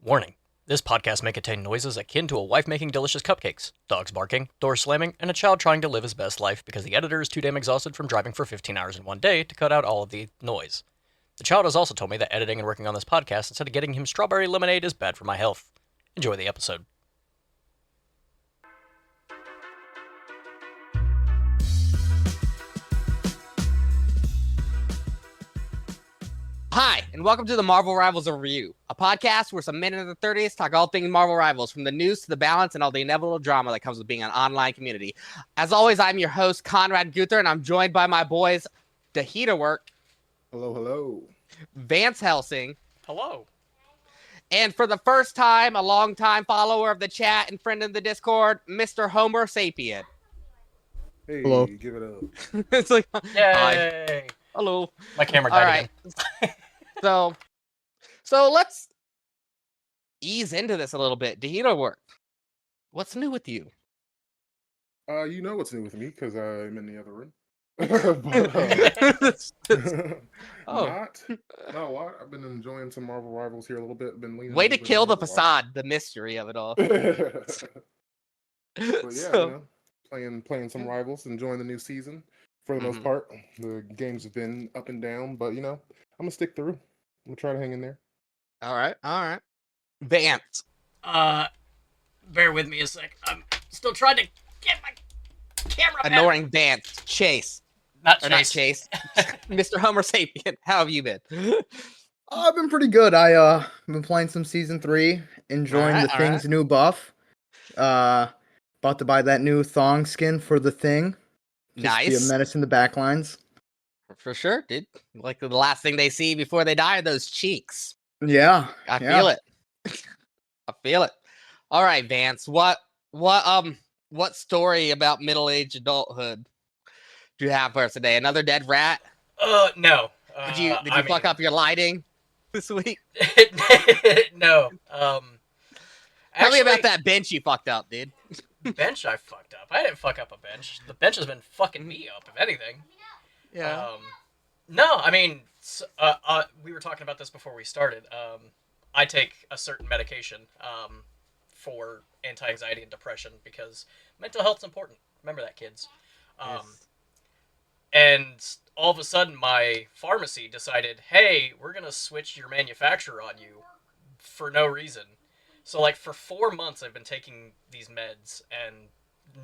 Warning. This podcast may contain noises akin to a wife making delicious cupcakes, dogs barking, doors slamming, and a child trying to live his best life because the editor is too damn exhausted from driving for 15 hours in one day to cut out all of the noise. The child has also told me that editing and working on this podcast instead of getting him strawberry lemonade is bad for my health. Enjoy the episode. Hi, and welcome to the Marvel Rivals Review, a podcast where some men in their 30s talk all things Marvel Rivals, from the news to the balance and all the inevitable drama that comes with being an online community. As always, I'm your host, Conrad Guther, and I'm joined by my boys, Dahita Work. Hello, hello. Vance Helsing. Hello. And for the first time, a long-time follower of the chat and friend of the Discord, Mr. Homer Sapien. Hey, Hello. give it up. It's like, Yay! hi. Hello. My camera All died right. again. So let's ease into this a little bit. Dahita Work. What's new with you? You know what's new with me because I'm in the other room. Oh. Not a lot. I've been enjoying some Marvel Rivals here a little bit. Been leaning Way a to little bit kill the into facade, the mystery of it all. But yeah, So- playing some Rivals, enjoying the new season for the most Mhm. part. The games have been up and down, but I'm gonna stick through. I'm gonna try to hang in there. All right. Vance. Bear with me a sec. I'm still trying to get my camera back. Ignoring Vance. Chase. Not Or not Chase. Mr. Homer Sapien. How have you been? I've been pretty good. I've been playing some season 3, enjoying Alright, the Thing's new buff. About to buy that new thong skin for the Thing. Just to be Nice. a menace in the backlines. For sure, dude. Like the last thing they see before they die are those cheeks. Yeah. I yeah. feel it. I feel it. All right, Vance. What story about middle-aged adulthood do you have for us today? Another dead rat? No. Did you fuck up your lighting this week? No. Tell me about that bench you fucked up, dude. bench I fucked up. I didn't fuck up a bench. The bench has been fucking me up, if anything. No, I mean, we were talking about this before we started. I take a certain medication for anti-anxiety and depression because mental health's important. Remember that, kids. Yes. And all of a sudden, my pharmacy decided, hey, we're going to switch your manufacturer on you for no reason. So, like, for 4 months, I've been taking these meds, and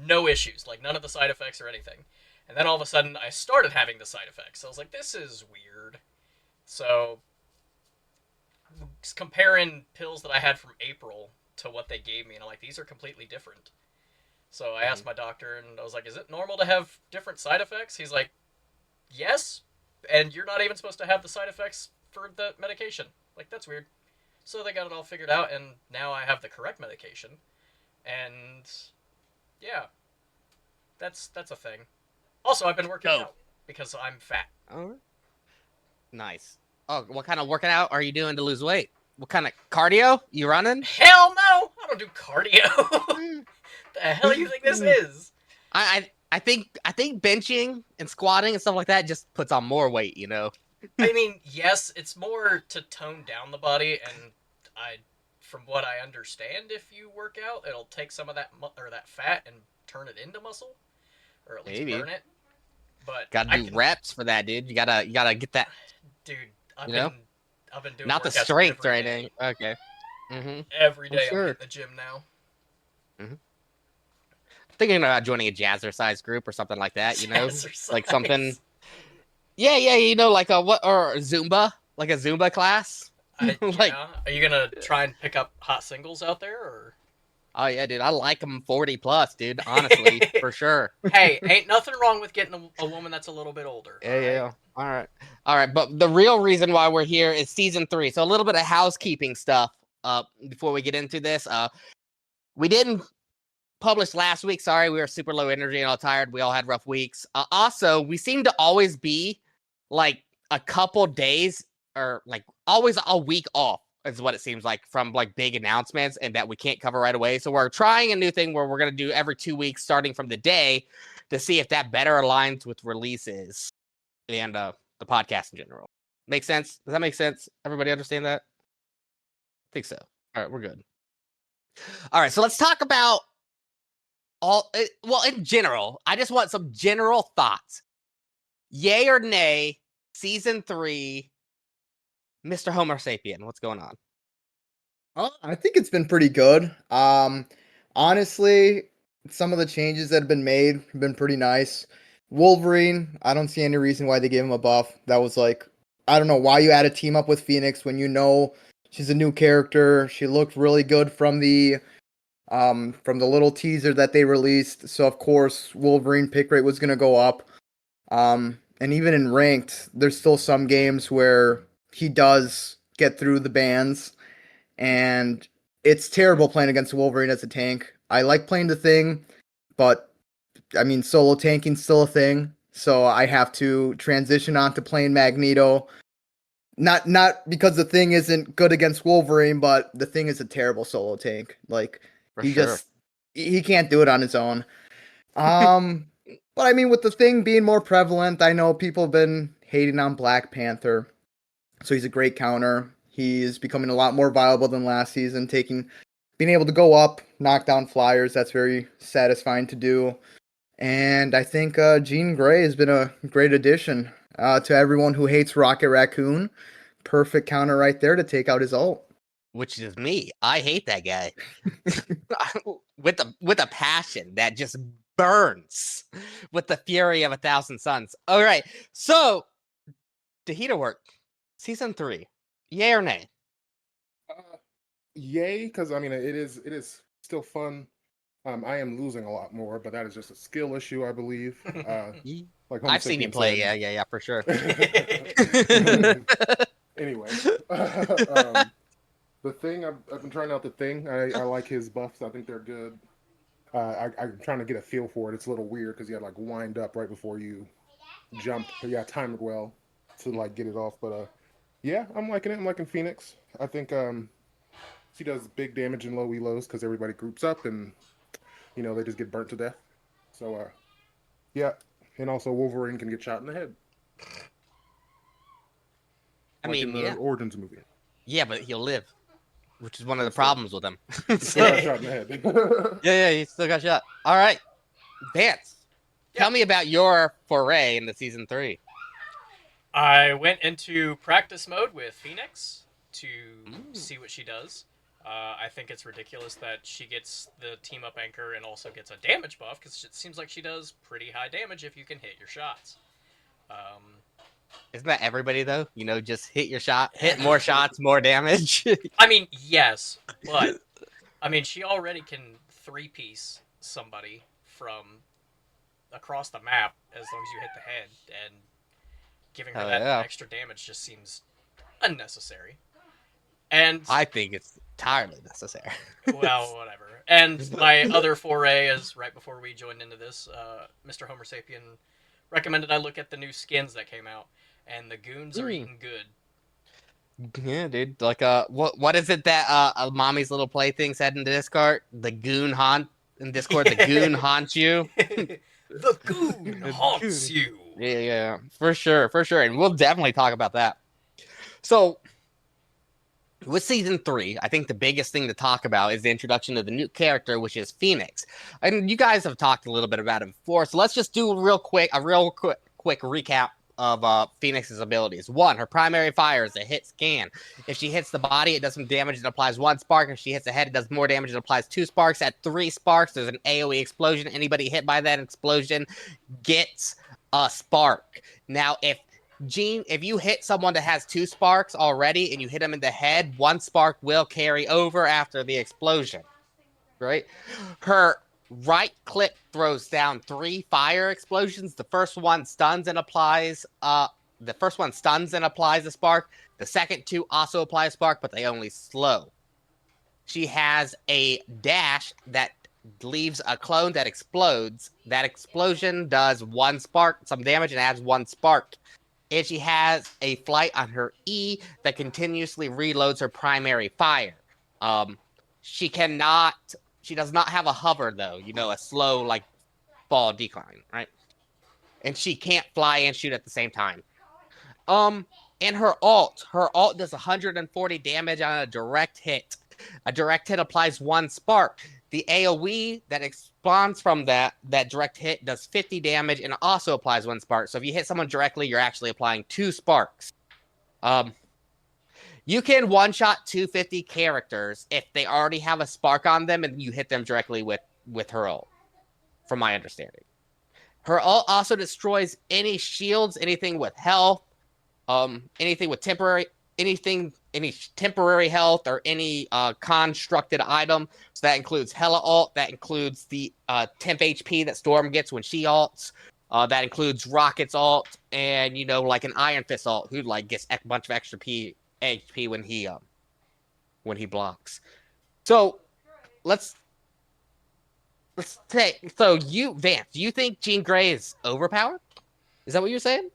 no issues. Like, none of the side effects or anything. And then all of a sudden, I started having the side effects. So I was like, this is weird. So, just comparing pills that I had from April to what they gave me, and I'm like, these are completely different. So I asked my doctor, and I was like, is it normal to have different side effects? He's like, yes, and you're not even supposed to have the side effects for the medication. Like, that's weird. So they got it all figured out, and now I have the correct medication. And, yeah, that's a thing. Also, I've been working Dope. out because I'm fat. All right. Nice. Oh, what kind of working out are you doing to lose weight? What kind of cardio? You running? Hell no! I don't do cardio. The hell you think this is? I think benching and squatting and stuff like that just puts on more weight, you know. I mean, yes, it's more to tone down the body, and from what I understand, if you work out, it'll take some of that that fat and turn it into muscle, or at least Maybe. burn it. But Gotta do reps for that, dude. You gotta get that. dude. I've You know? been doing Not the workouts strength every or day. anything. Okay. Mm-hmm. Every day Sure. I'm in the gym now. Thinking about joining a jazzercise group or something like that. You know, Jazzercise. like something. Yeah. You know, like a what or Zumba, like a Zumba class. Like- Yeah. Are you gonna try and pick up hot singles out there, or? Oh yeah, dude. I like them 40 plus, dude. Honestly, for sure. Hey, ain't nothing wrong with getting a woman that's a little bit older. Yeah. All right. But the real reason why we're here is season 3. So a little bit of housekeeping stuff. Before we get into this, we didn't publish last week. Sorry, we were super low energy and all tired. We all had rough weeks. Also, we seem to always be like a couple days or like always a week off is what it seems like from like big announcements and that we can't cover right away. So we're trying a new thing where we're going to do every 2 weeks starting from the day to see if that better aligns with releases and the podcast in general. Make sense? Does that make sense? Everybody understand that? I think so. All right, we're good. All right, so let's talk about in general. I just want some general thoughts. Yay or nay, season 3, Mr. Homer Sapien. What's going on? I think it's been pretty good. Honestly, some of the changes that have been made have been pretty nice. Wolverine, I don't see any reason why they gave him a buff. That was like, I don't know why you had to team up with Phoenix when you know she's a new character. She looked really good from the little teaser that they released. So of course, Wolverine pick rate was gonna go up. And even in ranked, there's still some games where he does get through the bans, and it's terrible playing against Wolverine as a tank. I like playing the Thing, but I mean, solo tanking's still a thing, so I have to transition onto playing Magneto. Not because the Thing isn't good against Wolverine, but the Thing is a terrible solo tank. Like For he sure. just he can't do it on his own. Um, but I mean, with the Thing being more prevalent, I know people have been hating on Black Panther. So he's a great counter. He's becoming a lot more viable than last season, being able to go up, knock down flyers. That's very satisfying to do. And I think Jean Grey has been a great addition to everyone who hates Rocket Raccoon. Perfect counter right there to take out his ult. Which is me. I hate that guy with a passion that just burns with the fury of 1,000 suns. All right, so Tahita work season 3, yay or nay? Yay, because I mean it is still fun. I am losing a lot more, but that is just a skill issue, I believe. Like Homo I've seen you Sapien play. said. Yeah, for sure. Anyway, the Thing I've been trying out the Thing. I like his buffs. I think they're good. I'm trying to get a feel for it. It's a little weird because you had like wind up right before you jump. But yeah, time it well to like get it off. But yeah, I'm liking it. I'm liking Phoenix. I think she does big damage in low elos because everybody groups up and they just get burnt to death. So yeah, and also Wolverine can get shot in the head. I Like mean, in the yeah. Origins movie. Yeah, but he'll live, which is one of the Still- problems with him. Still got shot in the head. Yeah, he still got shot. All right, Vance, tell me about your foray into season 3. I went into practice mode with Phoenix to see what she does. I think it's ridiculous that she gets the team up anchor and also gets a damage buff because it seems like she does pretty high damage if you can hit your shots. Isn't that everybody though? Just hit your shot, hit more shots, more damage. I mean, yes, but I mean she already can 3-piece somebody from across the map as long as you hit the head, and giving her that extra damage just seems unnecessary. And I think it's entirely necessary. well, whatever. And my other foray is right before we joined into this, Mr. Homer Sapien recommended I look at the new skins that came out, and the goons are eating good. Yeah, dude. Like, what is it that Mommy's Little Plaything said in Discord? The goon haunt in Discord. The goon haunts you. The goon haunts you. Yeah, for sure, and we'll definitely talk about that. So, with season 3, I think the biggest thing to talk about is the introduction of the new character, which is Phoenix. And you guys have talked a little bit about it before, so let's just do a real quick recap of Phoenix's abilities. 1, her primary fire is a hit scan. If she hits the body, it does some damage and applies 1 spark. If she hits the head, it does more damage and applies 2 sparks. At 3 sparks, there's an AoE explosion. Anybody hit by that explosion gets a spark. Now, if you hit someone that has 2 sparks already and you hit them in the head, 1 spark will carry over after the explosion. Right? Her right click throws down 3 fire explosions. The first one stuns and applies a spark. The second 2 also apply a spark, but they only slow. She has a dash that leaves a clone that explodes. That explosion does 1 spark, some damage, and adds 1 spark. And she has a flight on her E that continuously reloads her primary fire. She does not have a hover, though. A slow, like, fall decline, right? And she can't fly and shoot at the same time. And her ult does 140 damage on a direct hit. A direct hit applies 1 spark. The AoE that spawns from that direct hit does 50 damage and also applies 1 spark. So if you hit someone directly, you're actually applying 2 sparks. You can one-shot 250 characters if they already have a spark on them and you hit them directly with her ult, from my understanding. Her ult also destroys any shields, anything with health, anything with any temporary health or any constructed item. So that includes Hela ult, that includes the temp HP that Storm gets when she ults. That includes Rocket's ult, and like an Iron Fist ult, who like gets a bunch of extra HP when he blocks. So let's take. So Vance, do you think Jean Grey is overpowered? Is that what you're saying?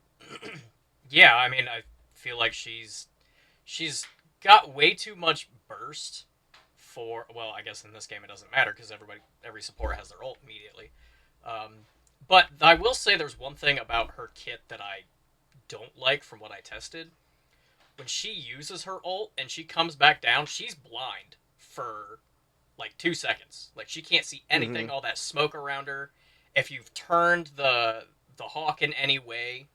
Yeah, I mean, I feel like she's got way too much burst for. Well, I guess in this game it doesn't matter because every support has their ult immediately. But I will say there's one thing about her kit that I don't like from what I tested. When she uses her ult and she comes back down, she's blind for like 2 seconds. Like she can't see anything, all that smoke around her. If you've turned the hawk in any way,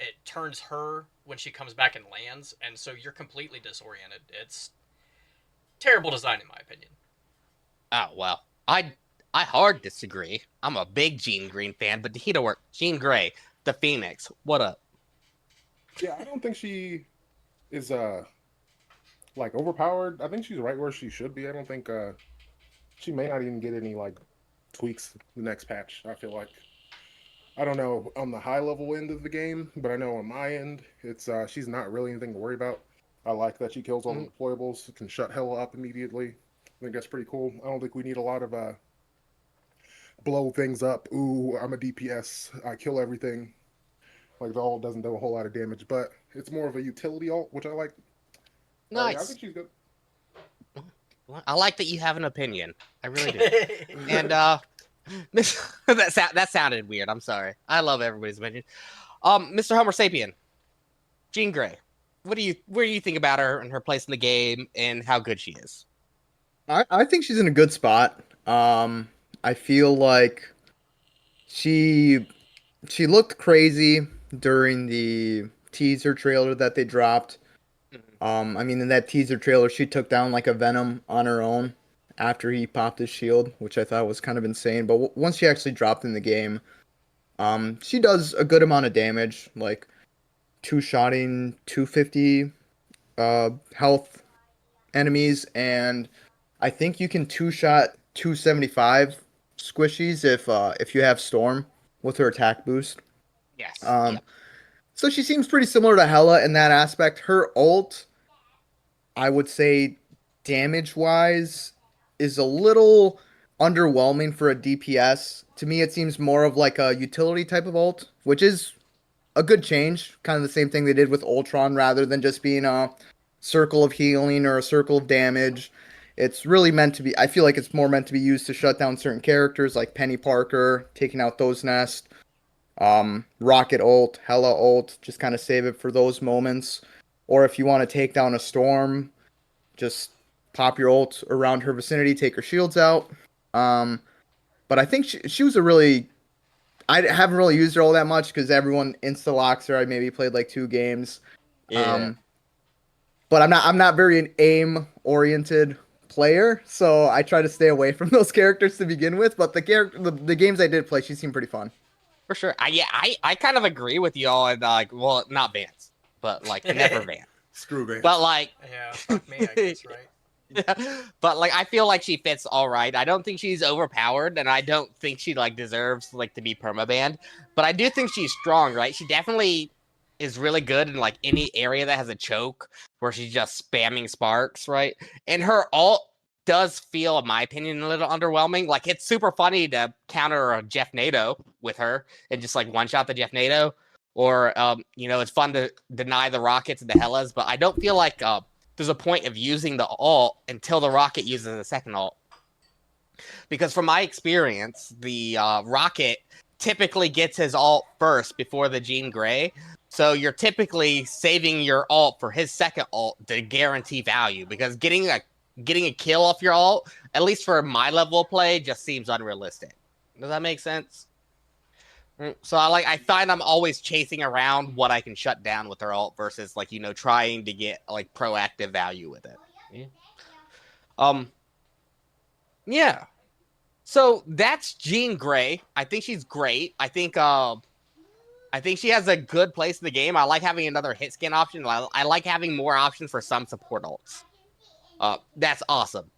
it turns her when she comes back and lands, and so you're completely disoriented. It's terrible design in my opinion. Oh well. I hard disagree. I'm a big Jean Green fan, but Tahita work. Jean Grey, the Phoenix. What up? Yeah, I don't think she is like overpowered. I think she's right where she should be. I don't think she may not even get any like tweaks the next patch. I feel like I don't know on the high level end of the game, but I know on my end, it's she's not really anything to worry about. I like that she kills all the deployables, can shut Hela up immediately. I think that's pretty cool. I don't think we need a lot of blow things up. Ooh, I'm a DPS. I kill everything. Like the ult doesn't do a whole lot of damage, but it's more of a utility ult, which I like. Nice. Yeah, I think she's good. I like that you have an opinion. I really do. And that sounded weird. I'm sorry. I love everybody's opinion. Mr. Homer Sapien, Jean Grey. What do you think about her and her place in the game and how good she is? I think she's in a good spot. I feel like she looked crazy during the teaser trailer that they dropped. I mean, in that teaser trailer, she took down like a Venom on her own after he popped his shield, which I thought was kind of insane. But once she actually dropped in the game, she does a good amount of damage, like two-shotting 250 health enemies, and I think you can two-shot 275 squishies if you have Storm with her attack boost. Yes. Yep. So she seems pretty similar to Hela in that aspect. Her ult, I would say, damage-wise, is a little underwhelming for a DPS. To me, it seems more of like a utility type of ult, which is a good change. Kind of the same thing they did with Ultron, rather than just being a circle of healing or a circle of damage. It's really meant to be, I feel like it's more meant to be used to shut down certain characters like Penny Parker, taking out those nests. Rocket ult, Hela ult, just kind of save it for those moments. Or if you want to take down a Storm, just pop your ult around her vicinity, take her shields out. But I think she was a really... I haven't really used her all that much because everyone insta-locks her. I maybe played like 2 games. Yeah. But I'm not very an aim-oriented player, so I try to stay away from those characters to begin with. But the games I did play, she seemed pretty fun. For sure. I kind of agree with y'all, and well, not Vance, but like never Vance. Screw Vance. But like, Yeah, fuck me, I guess, right? but like, I feel like she fits all right. I don't think she's overpowered, and I don't think she like deserves like to be permabanned. But I do think she's strong, right? She definitely is really good in like any area that has a choke where she's just spamming sparks, right? And her ult does feel, in my opinion, a little underwhelming. Like, it's super funny to counter a Jeff NATO with her and just like one shot the Jeff NATO, or it's fun to deny the rockets and the Hellas, but I don't feel like there's a point of using the ult until the rocket uses the second ult. Because from my experience, the rocket typically gets his ult first before the Jean Grey. So you're typically saving your ult for his second ult to guarantee value, because getting a getting a kill off your ult, at least for my level of play, just seems unrealistic. Does that make sense? So I find I'm always chasing around what I can shut down with their ult versus like, trying to get like proactive value with it. Yeah. Yeah. So that's Jean Grey. I think she's great. I think she has a good place in the game. I like having another hit scan option. I like having more options for some support ults. That's awesome.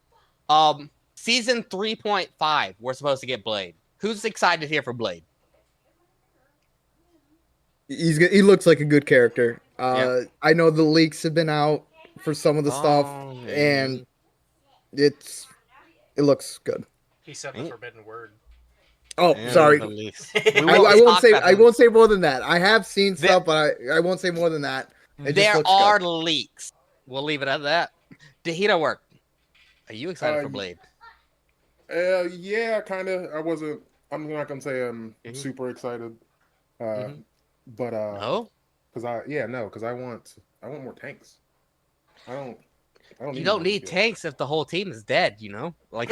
Season 3.5, we're supposed to get Blade. Who's excited here for Blade? He looks like a good character. Yeah. I know the leaks have been out for some of the stuff, and it looks good. He said the forbidden word. Oh, Yeah, sorry. the leaks. I won't say. I won't say more than that. I have seen stuff, but I won't say more than that. It just There looks are good. leaks. We'll leave it at that. Dahito work. Are you excited for Blade? Yeah, kind of. I'm not gonna say I'm super excited. But No, because I want more tanks. I don't. you don't need more tanks if the whole team is dead. Like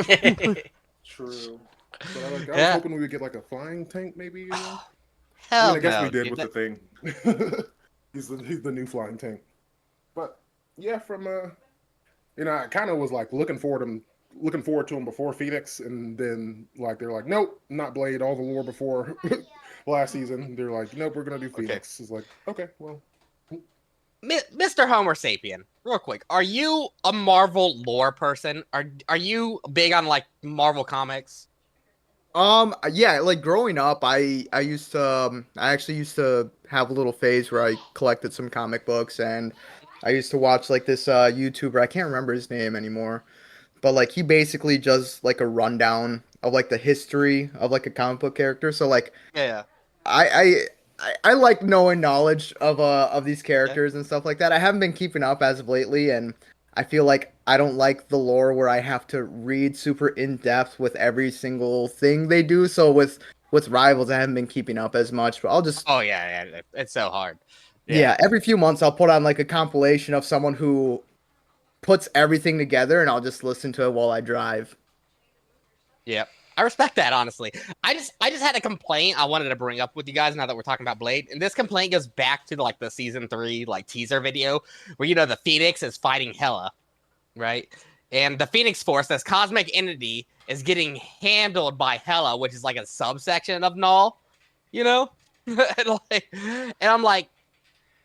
True. But I was Yeah. hoping we would get like a flying tank, maybe. Hell I guess no, we did dude. with the thing. he's the new flying tank. But yeah, from I kind of was like looking forward to him before Phoenix, and then like they're like, nope, not Blade. All the lore before last season, they're like, nope, we're gonna do Phoenix. It's like, okay, well. Mr. Homer Sapien, real quick, are you a Marvel lore person? Are you big on like Marvel comics? Yeah, like growing up, I used to I actually used to have a little phase where I collected some comic books, and I used to watch like this YouTuber. I can't remember his name anymore, but like he basically does like a rundown of like the history of like a comic book character. So like Yeah. I like knowing knowledge of these Yeah. characters and stuff like that. I haven't been keeping up as of lately, and I feel like I don't like the lore where I have to read super in depth with every single thing they do. So with Rivals, I haven't been keeping up as much. But I'll just Oh yeah, it's so hard. yeah, every few months I'll put on like a compilation of someone who puts everything together, and I'll just listen to it while I drive. Yeah. I respect that, honestly. I just had a complaint I wanted to bring up with you guys now that we're talking about Blade. And this complaint goes back to like the season 3 like teaser video where the Phoenix is fighting Hela, right? And the Phoenix Force, this cosmic entity, is getting handled by Hela, which is like a subsection of Null, you know? and I'm like,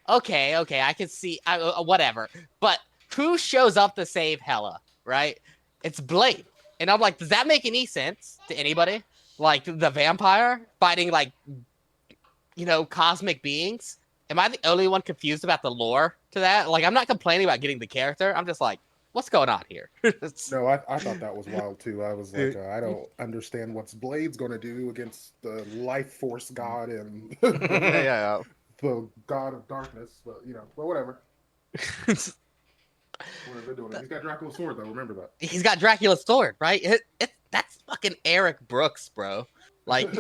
okay, I can see whatever. But who shows up to save Hela, right? It's Blade. And I'm like, does that make any sense to anybody? Like the vampire fighting like, cosmic beings? Am I the only one confused about the lore to that? Like, I'm not complaining about getting the character. I'm just like, what's going on here? No, I thought that was wild too. I was like, I don't understand what's Blade's gonna do against the life force god and yeah. the god of darkness. But but whatever. What are they doing? He's got Dracula's sword though. Remember that. He's got Dracula's sword, right? That's fucking Eric Brooks, bro. Like,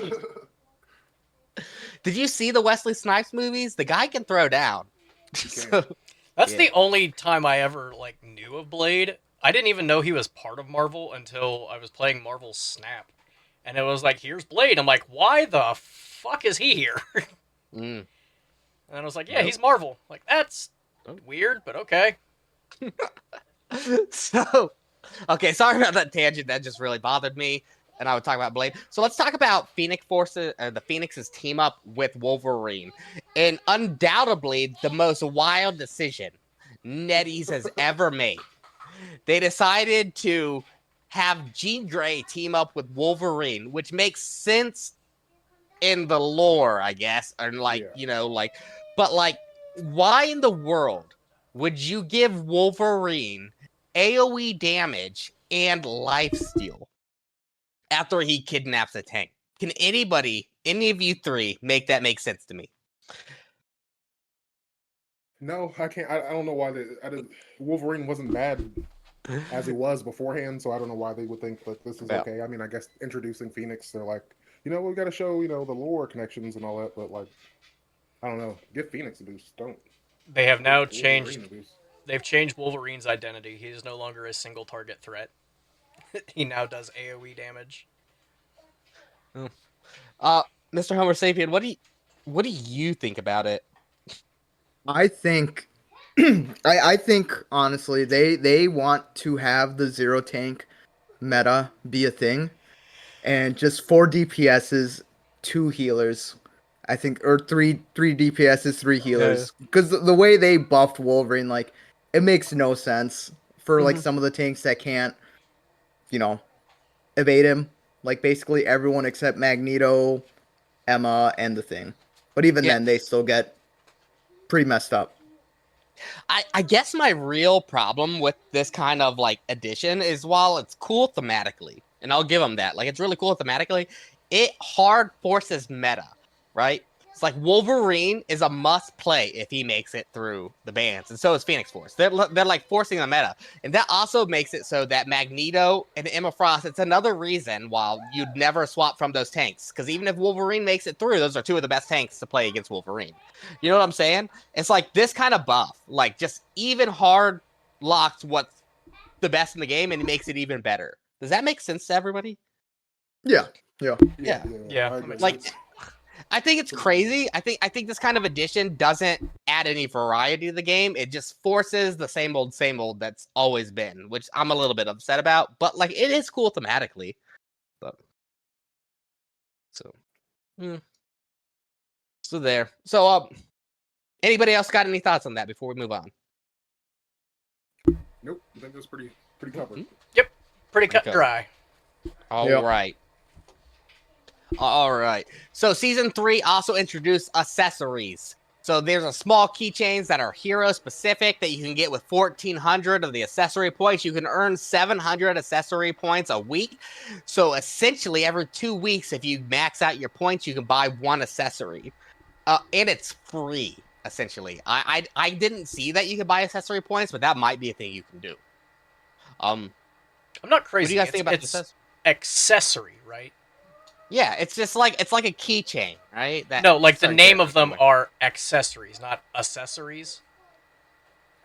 did you see the Wesley Snipes movies? The guy can throw down. That's the only time I ever like knew of Blade. I didn't even know he was part of Marvel until I was playing Marvel Snap, and it was like, "Here's Blade." I'm like, "Why the fuck is he here?" Mm. And I was like, "Yeah, he's Marvel." Like, that's weird, but okay. So, okay, sorry about that tangent. That just really bothered me. And I would talk about Blade. So let's talk about Phoenix Forces, the Phoenix's team up with Wolverine, and undoubtedly the most wild decision NetEase has ever made. They decided to have Jean Grey team up with Wolverine, which makes sense in the lore, I guess, or but like, why in the world would you give Wolverine AoE damage and lifesteal after he kidnaps a tank? Can any of you three, make that make sense to me? No, I can't. I don't know why Wolverine wasn't bad as he was beforehand, so I don't know why they would think that this is okay. I mean, I guess introducing Phoenix, they're like, we got to show the lore connections and all that, but like, I don't know. Give Phoenix a boost. Don't. They have now changed. They've changed Wolverine's identity. He is no longer a single target threat. He now does AoE damage. Oh. Mr. Homer Sapien, what do you think about it? I think, I think honestly, they want to have the zero tank meta be a thing, and just 4 DPSs, 2 healers. I think, or three DPSs, 3 healers. Because the way they buffed Wolverine, like, it makes no sense for like Mhm. some of the tanks that can't, you know, evade him. Like basically everyone except Magneto, Emma, and the Thing. But even Yeah. then, they still get pretty messed up. I guess my real problem with this kind of like addition is while it's cool thematically, and I'll give them that, like it's really cool thematically, it hard forces meta, right? It's like Wolverine is a must play if he makes it through the bans, and so is Phoenix Force. They're like forcing the meta, and that also makes it so that Magneto and Emma Frost. It's another reason why you'd never swap from those tanks, because even if Wolverine makes it through, those are two of the best tanks to play against Wolverine. You know what I'm saying? It's like this kind of buff, like just even hard locks what's the best in the game and it makes it even better. Does that make sense to everybody? Yeah, yeah. Yeah. Yeah, I that agree. makes Like, sense. I think it's crazy. I think this kind of addition doesn't add any variety to the game. It just forces the same old that's always been, which I'm a little bit upset about. But like, it is cool thematically. But so, mm, so there. So anybody else got any thoughts on that before we move on? Nope. I think that's pretty covered. Yep, pretty cut Okay. and dry. All Yep. right. All right. So season 3 also introduced accessories. So there's a small keychains that are hero specific that you can get with 1,400 of the accessory points. You can earn 700 accessory points a week. So essentially, every 2 weeks, if you max out your points, you can buy one accessory, and it's free. Essentially, I didn't see that you could buy accessory points, but that might be a thing you can do. I'm not What do crazy. you guys think about It's this? accessory, right? Yeah, it's just like it's like a keychain, right? That No, like the certain name of characters can them wear. are accessories, not accessories.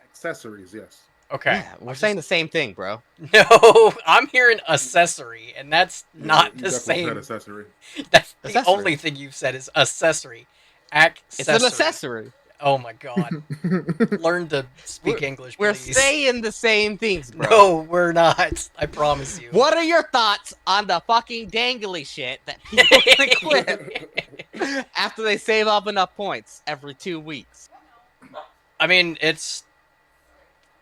Accessories, yes. Okay. Yeah, we're saying the same thing, bro. No, I'm hearing accessory, and that's Yeah, not you the definitely said same. accessory. That's the Accessory. only thing you've said is accessory. It's an Accessory. accessory. Oh my god. Learn to speak We're, English, we're please. saying the same things, bro. No, we're not. I promise you. What are your thoughts on the fucking dangly shit that people can quit after they save up enough points every 2 weeks? I mean, it's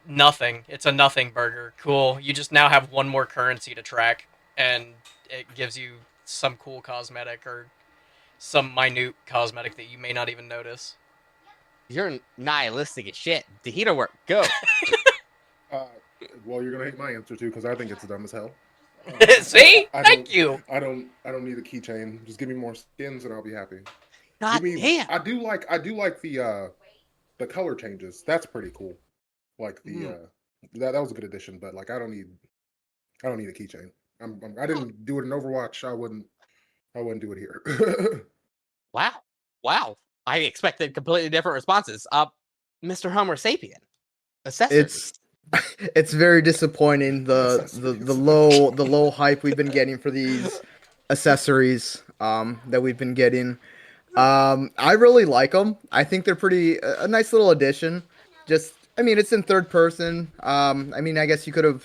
nothing. It's a nothing burger. Cool. You just now have one more currency to track, and it gives you some cool cosmetic or some minute cosmetic that you may not even notice. You're nihilistic as shit. The heater work. Go. Uh, well, you're gonna hate my answer too because I think it's dumb as hell. See? I Thank don't, you. I don't need a keychain. Just give me more skins and I'll be happy. God Give me. damn. I do like the color changes. That's pretty cool. Like the that was a good addition. But like I don't need a keychain. I didn't do it in Overwatch. I wouldn't do it here. Wow. Wow. I expected completely different responses. Mr. Homer Sapien. Accessories. It's very disappointing the Accessories. low hype we've been getting for these accessories that we've been getting. I really like them. I think they're pretty a nice little addition. Just I mean it's in third person. I mean I guess you could have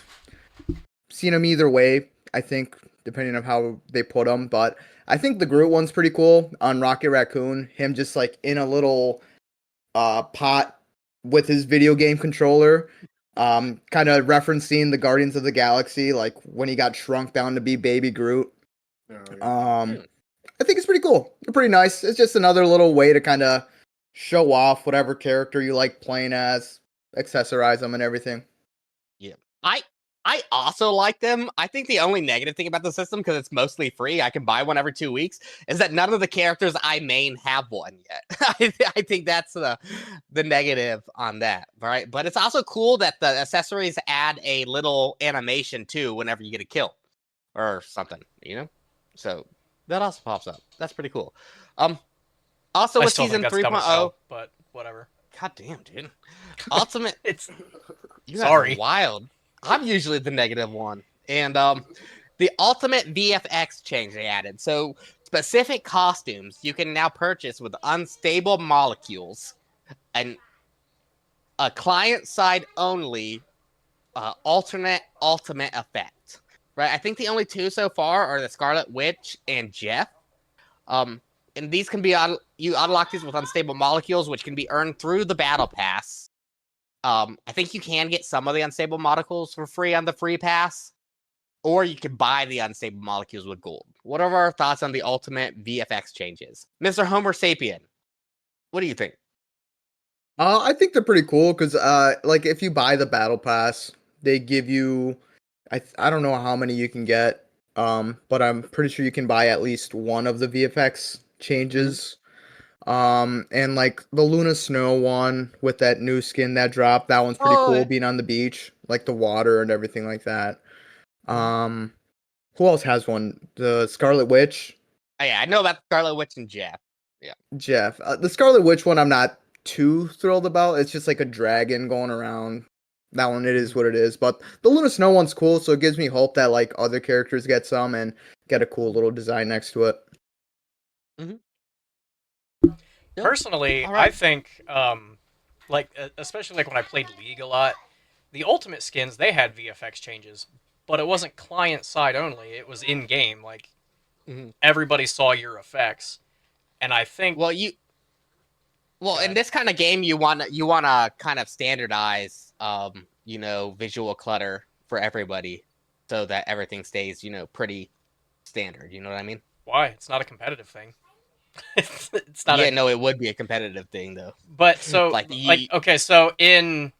seen them either way. I think depending on how they put them, but I think the Groot one's pretty cool on Rocket Raccoon. Him just like in a little pot with his video game controller, kind of referencing the Guardians of the Galaxy, like when he got shrunk down to be Baby Groot. Yeah. I think it's pretty cool. They're pretty nice. It's just another little way to kind of show off whatever character you like playing as, accessorize them and everything. Yeah. I also like them. I think the only negative thing about the system, because it's mostly free, I can buy one every 2 weeks, is that none of the characters I main have one yet. I think that's the negative on that, right? But it's also cool that the accessories add a little animation too whenever you get a kill or something, you know? So that also pops up. That's pretty cool. Also I with still think season that's dumb as 3.0, hell, but whatever. God damn, dude. Ultimate, It's you guys are sorry. wild. I'm usually the negative one. And the ultimate VFX change they added. So specific costumes you can now purchase with unstable molecules and a client side only alternate ultimate effect. Right? I think the only two so far are the Scarlet Witch and Jeff. Um, and these can be you unlock these with unstable molecules, which can be earned through the battle pass. I think you can get some of the unstable molecules for free on the free pass, or you can buy the unstable molecules with gold. What are our thoughts on the ultimate VFX changes, Mr. Homer Sapien? What do you think? I think they're pretty cool because, like, if you buy the battle pass, they give you, I don't know how many you can get, but I'm pretty sure you can buy at least one of the VFX changes. And like the Luna Snow one with that new skin that dropped, that one's pretty cool. Oh, Being on the beach, like the water and everything like that. Mhm. Um, who else has one? The Scarlet Witch. Yeah, I know about Scarlet Witch and Jeff. Yeah. Jeff. The Scarlet Witch one, I'm not too thrilled about. It's just like a dragon going around. That one, it is what it is. But the Luna Snow one's cool, so it gives me hope that like other characters get some and get a cool little design next to it. Personally, All I right. think, like, especially like when I played League a lot, the Ultimate skins they had VFX changes, but it wasn't client side only. It was in game. Like Mhm. everybody saw your effects, and I think. Well, Go in ahead. this kind of game, you wanna kind of standardize, visual clutter for everybody, so that everything stays, pretty standard. You know what I mean? Why? It's not a competitive thing. It's not a. Yeah, no, it would be a competitive thing though. But so, Like like, you, okay, so in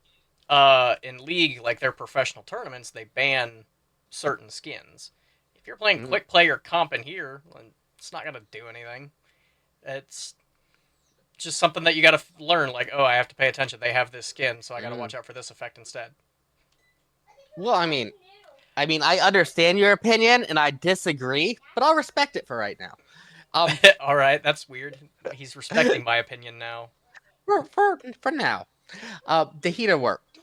League, like their professional tournaments, they ban certain skins. If you're playing mm, quick play or comp in here, well, it's not gonna do anything. It's just something that you gotta learn. Like, oh, I have to pay attention. They have this skin, so I gotta mm. watch out for this effect instead. Well, I understand your opinion and I disagree, but I'll respect it for right now. Um, All right, that's weird. He's respecting my opinion now. for now, the heater worked.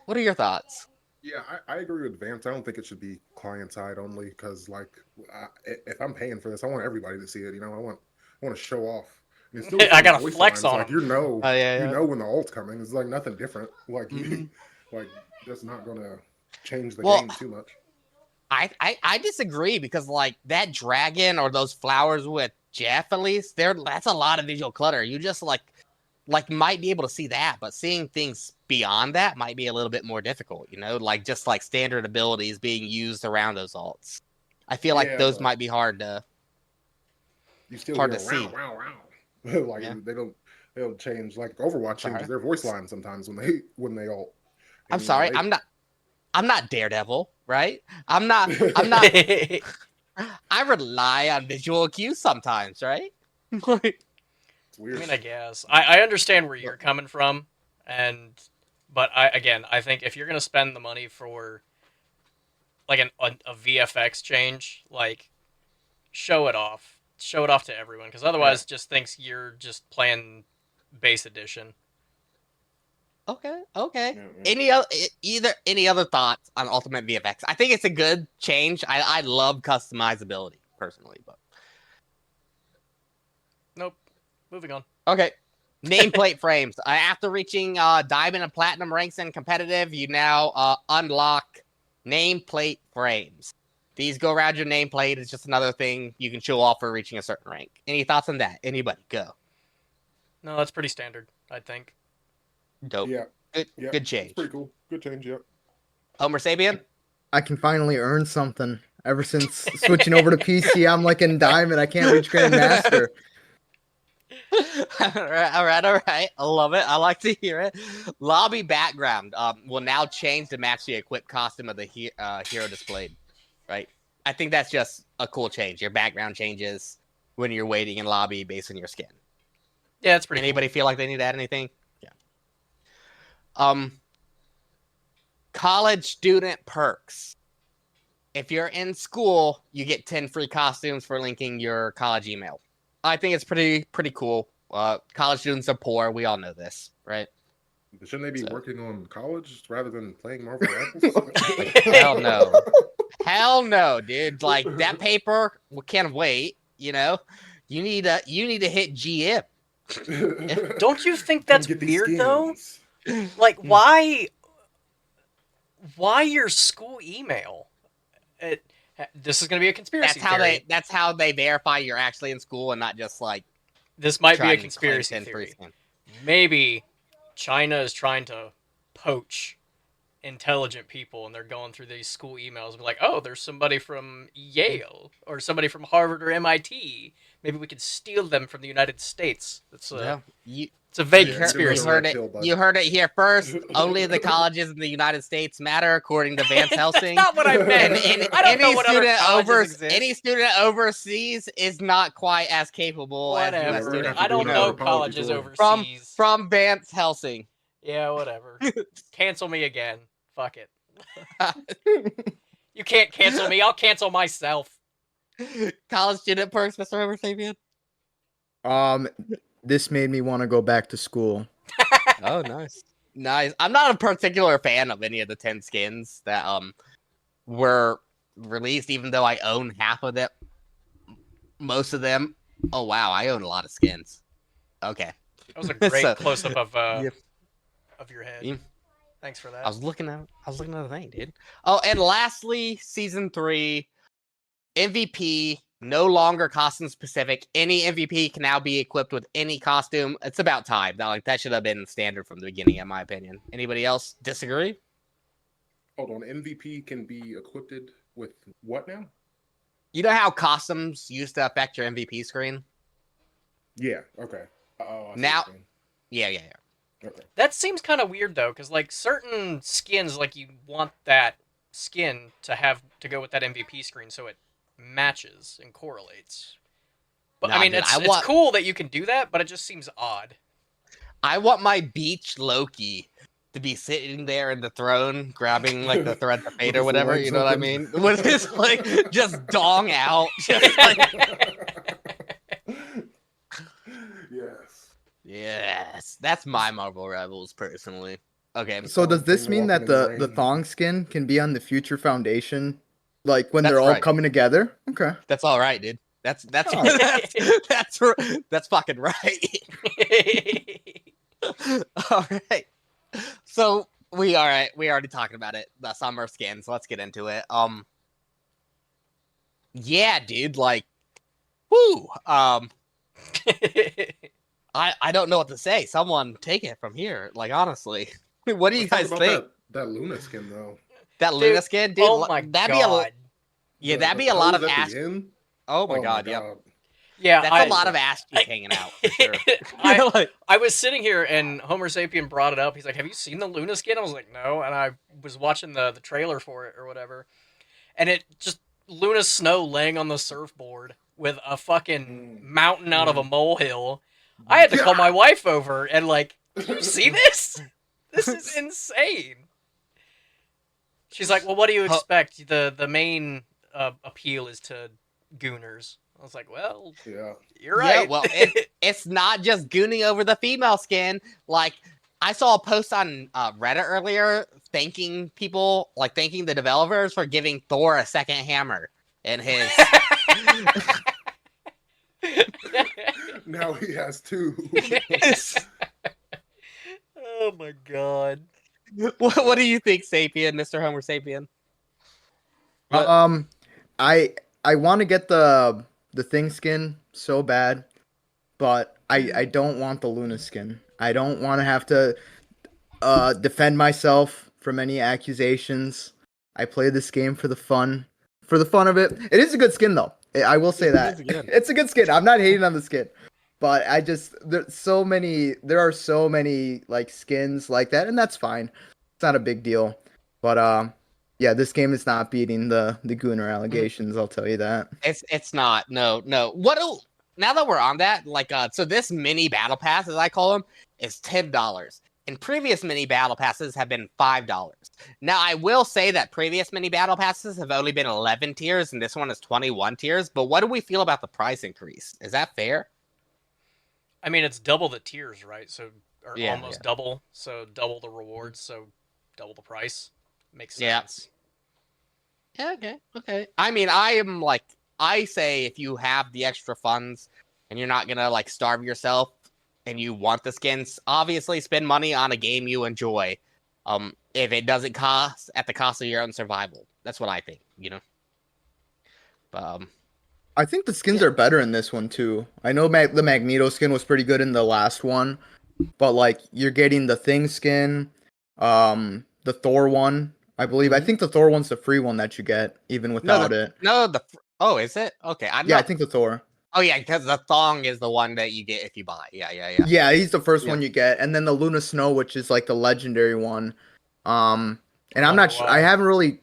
What are your thoughts? Yeah, I agree with Vance. I don't think it should be client side only because, like, if I'm paying for this, I want everybody to see it. I want to show off. And it's still the I same gotta voice flex lines. on Like, him. Oh yeah, you yeah. know when the ult's coming. It's like nothing different. Like, Mhm. like that's not gonna change the Well, game too much. I disagree because like that dragon or those flowers with Jeff at least that's a lot of visual clutter. You just like might be able to see that, but seeing things beyond that might be a little bit more difficult. Like just like standard abilities being used around those alts. I feel like Yeah, those but might be you still hard hear to wow, see. wow, wow. Like Yeah, they don't change. Like Overwatch I'm changes sorry. their voice lines sometimes when they ult, I'm and sorry. they I'm not Daredevil, right? I'm not. I rely on visual cues sometimes, right? it's I weird. mean, I guess I understand where you're coming from, and but I think if you're gonna spend the money for like a VFX change, like show it off to everyone, because Yeah, otherwise, it just thinks you're just playing base edition. Okay. yeah, yeah. Any other thoughts on Ultimate VFX? I think it's a good change. I love customizability personally, but Nope. Moving on. okay. Nameplate frames. After reaching diamond and platinum ranks in competitive, you now unlock nameplate frames. These go around your nameplate. It's just another thing you can show off for reaching a certain rank. Any thoughts on that? Anybody? Go. No, that's pretty standard, I think. Dope. Yeah, Good. yeah. Good It's pretty change. cool. Good change. Yep. Homer Sabian. I can finally earn something. Ever since switching over to PC, I'm like in diamond. I can't reach Grandmaster. All right. I love it. I like to hear it. Lobby background will now change to match the equipped costume of the hero displayed. Right. I think that's just a cool change. Your background changes when you're waiting in lobby based on your skin. Yeah, it's pretty Anybody cool. feel like they need to add anything? Yeah. Um, college student perks. If you're in school, you get 10 free costumes for linking your college email. I think it's pretty cool. College students are poor. We all know this, right? Shouldn't they be So- working on college rather than playing Marvel Rivals? Hell no. Hell no, dude. Like that paper can't wait. You know, you need to hit GM. Don't you think Come that's get these weird though? skins. Like, why your school email? It, this is going to be a conspiracy theory. That's how they verify you're actually in school and not just like This might be a trying to claim conspiracy 10 free theory. skin. Maybe China is trying to poach intelligent people, and they're going through these school emails and be like, oh, there's somebody from Yale or somebody from Harvard or MIT. Maybe we could steal them from the United States. It's Yeah, a vague Yeah, conspiracy. you heard it here first. Only the colleges in the United States matter, according to Vance Helsing. That's not what I meant. I don't know what other colleges exist. Any student overseas is not quite as capable as Whatever. US students. I don't know Apology colleges tour. overseas. From Vance Helsing. Yeah, whatever. Cancel me again. Fuck it. You can't cancel me. I'll cancel myself. College student perks, Mr. Homer Sapien. This made me want to go back to school. Oh, nice. Nice. I'm not a particular fan of any of the 10 skins that were released, even though I own half of them. Most of them. Oh wow, I own a lot of skins. Okay. That was a great So- close-up of Yeah. of your head. Yeah. Thanks for that. I was looking at the thing, dude. Oh, and lastly, season 3, MVP, no longer costume specific. Any MVP can now be equipped with any costume. It's about time. That should have been standard from the beginning, in my opinion. Anybody else disagree? Hold on, MVP can be equipped with what now? You know how costumes used to affect your MVP screen? Yeah. Okay. Oh, I see Now- what you're saying. Yeah. Okay. That seems kind of weird though, because like certain skins, like you want that skin to go with that MVP screen, so it matches and correlates. But Nah, I mean, dude, it's cool that you can do that, but it just seems odd. I want my beach Loki to be sitting there in the throne, grabbing like the thread of fate With or his whatever. legs You know what I open. mean? With his like just dong out, just like Yes. yes, that's my Marvel Rebels personally. Okay, So does this Thing mean that walking in the the rain. thong skin can be on the future foundation, like when That's they're all right. coming together? Okay. that's all right, dude. That's Oh. that's fucking right. All right. So we already talking about it. The summer skins. Let's get into it. Yeah, dude. Like, whoo. I don't know what to say. Someone take it from here. Like, honestly, what do you Let's talk guys about think? that Luna skin though. That Luna Dude, skin, dude. oh my that'd god. yeah, The- that'd the be a lot of pose at ass. the end? Oh my Oh god, yeah. Yeah, That's a lot of ass cheeks hanging out. For sure. Like, I was sitting here and Homer Sapien brought it up. He's like, "Have you seen the Luna skin?" I was like, "No," and I was watching the trailer for it or whatever, and it just Luna Snow laying on the surfboard with a fucking mountain out of a molehill. I had to call my wife over and like, "Did you see this? This is insane." She's like, "Well, what do you expect? The main appeal is to gooners." I was like, "Well, Yeah. you're right." Yeah, well, it's not just gooning over the female skin. Like, I saw a post on Reddit earlier thanking the developers for giving Thor a second hammer in his. Now he has two. Oh my god. What do you think, Sapien, Mr. Homer Sapien? What- I want to get the thing skin so bad, but I don't want the Luna skin. I don't want to have to defend myself from any accusations. I play this game for the fun of it. It is a good skin though. I will say that. It's a good skin. I'm not hating on the skin. But there are so many like skins like that, and that's fine. It's not a big deal. But yeah, this game is not beating the Gooner allegations, I'll tell you that. It's not. No. Now that we're on that, like, so this mini battle pass, as I call them, is $10. And previous mini battle passes have been $5. Now, I will say that previous mini battle passes have only been 11 tiers, and this one is 21 tiers. But what do we feel about the price increase? Is that fair? I mean, it's double the tiers, right? So or Yeah, almost double. So double the rewards, so double the price. Makes Yeah. sense. Yeah, okay. I mean, I say if you have the extra funds and you're not gonna like starve yourself and you want the skins, obviously spend money on a game you enjoy. If it doesn't cost at the cost of your own survival, that's what I think. But I think the skins yeah, are better in this one too. I know the Magneto skin was pretty good in the last one, but like you're getting the Thing skin, the Thor one, I believe. I Mhm. think the Thor one's the free one that you get even no, without it. oh, is it okay? I Yeah, I know. think the Thor. Oh yeah, because the thong is the one that you get if you buy. Yeah. Yeah, he's the first Yeah. one you get, and then the Luna Snow, which is like the legendary one. Um, and I'm I'm not not gonna sure. I lie. haven't really,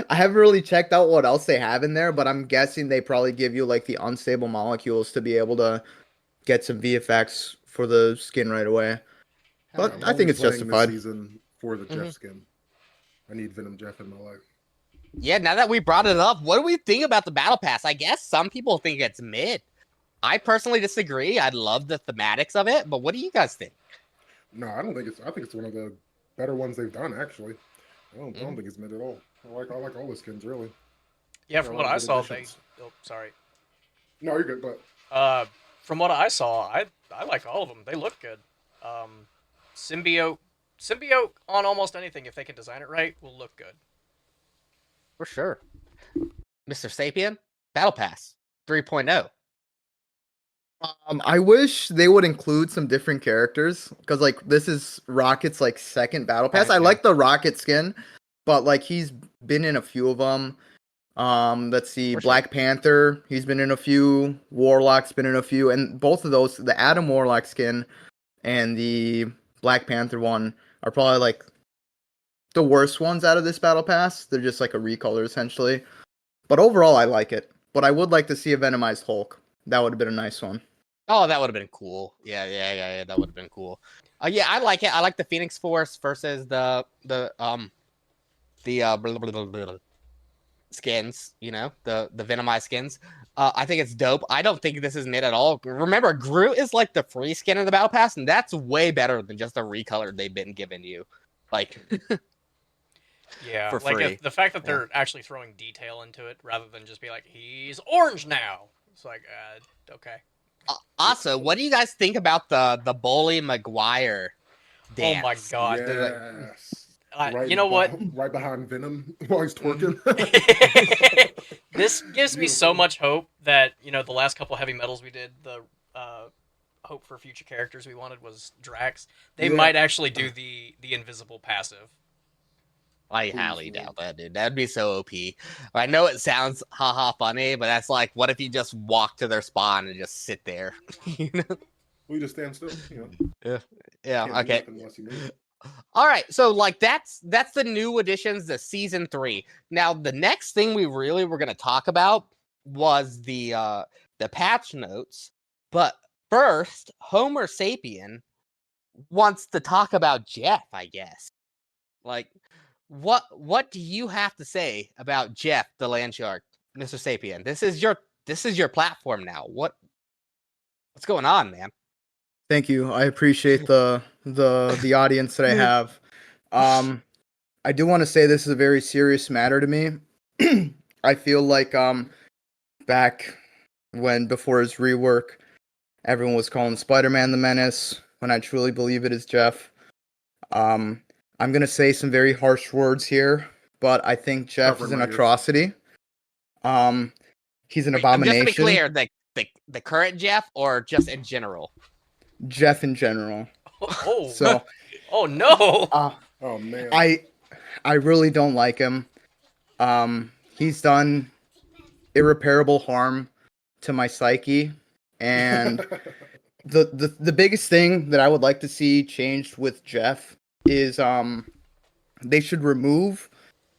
I haven't really checked out what else they have in there, but I'm guessing they probably give you like the unstable molecules to be able to get some VFX for the skin right away. Hell Yeah, But I'm yeah. I think only it's playing this justified. season for the Mhm. Jeff skin. I need Venom Jeff in my life. Yeah, now that we brought it up, what do we think about the battle pass? I guess some people think it's mid. I personally disagree. I love the thematics of it, but what do you guys think? No, I don't think it's. I think it's one of the better ones they've done actually. I don't Mhm. think it's mid at all. I like all the skins really. Yeah, Got a from lot what of I good saw, they. additions. Oh, sorry. No, you're good, but From what I saw, I like all of them. They look good. Um, symbiote symbiote on almost anything if they can design it right will look good. For sure. Mr. Sapien, battle pass 3.0. I wish they would include some different characters because like this is Rocket's like second battle pass. Right, I yeah. like the Rocket skin, but like he's been in a few of them. Let's see, For sure. Black Panther. He's been in a few. Warlock's been in a few, and both of those, the Adam Warlock skin and the Black Panther one, are probably like the worst ones out of this battle pass. They're just like a recolor essentially. But overall, I like it. But I would like to see a Venomized Hulk. That would have been a nice one. Oh, that would have been cool. Yeah. That would have been cool. Yeah, I like it. I like the Phoenix Force versus the skins. The Venomized skins. I think it's dope. I don't think this is mid at all. Remember, Groot is like the free skin in the battle pass, and that's way better than just the recolor they've been giving you, like Yeah, for like free. the fact that Yeah. they're actually throwing detail into it rather than just be like he's orange now. It's like okay. Also, what do you guys think about the Bully Maguire Oh my dance? god. yes, You know what? right behind Venom while he's twerking. This gives me so Beautiful. much hope that the last couple heavy metals we did, the hope for future characters we wanted was Drax. They Yeah. might actually do the invisible passive. I Please, highly man. doubt that, dude. That'd be so OP. I know it sounds haha funny, but that's like, what if you just walk to their spawn and just sit there? you know? We just stand still. Yeah. Can't do Okay. nothing unless you move. All right. So like that's the new additions to season 3. Now the next thing we really were gonna talk about was the patch notes. But first, Homer Sapien wants to talk about Jeff, I guess. Like, what do you have to say about Jeff the Land Shark, Mr. Sapien? This is your platform now. What's going on, man? Thank you. I appreciate the audience that I have. I do want to say this is a very serious matter to me. I feel like back when before his rework, everyone was calling Spider-Man the Menace. When I truly believe it is Jeff. I'm gonna say some very harsh words here, but I think Jeff is Covering an my ears. atrocity. He's an Wait, just to be abomination. clear, the current Jeff or just in general? Jeff in general. Oh, So, oh no! Oh man. I really don't like him. He's done irreparable harm to my psyche, and the biggest thing that I would like to see changed with Jeff is they should remove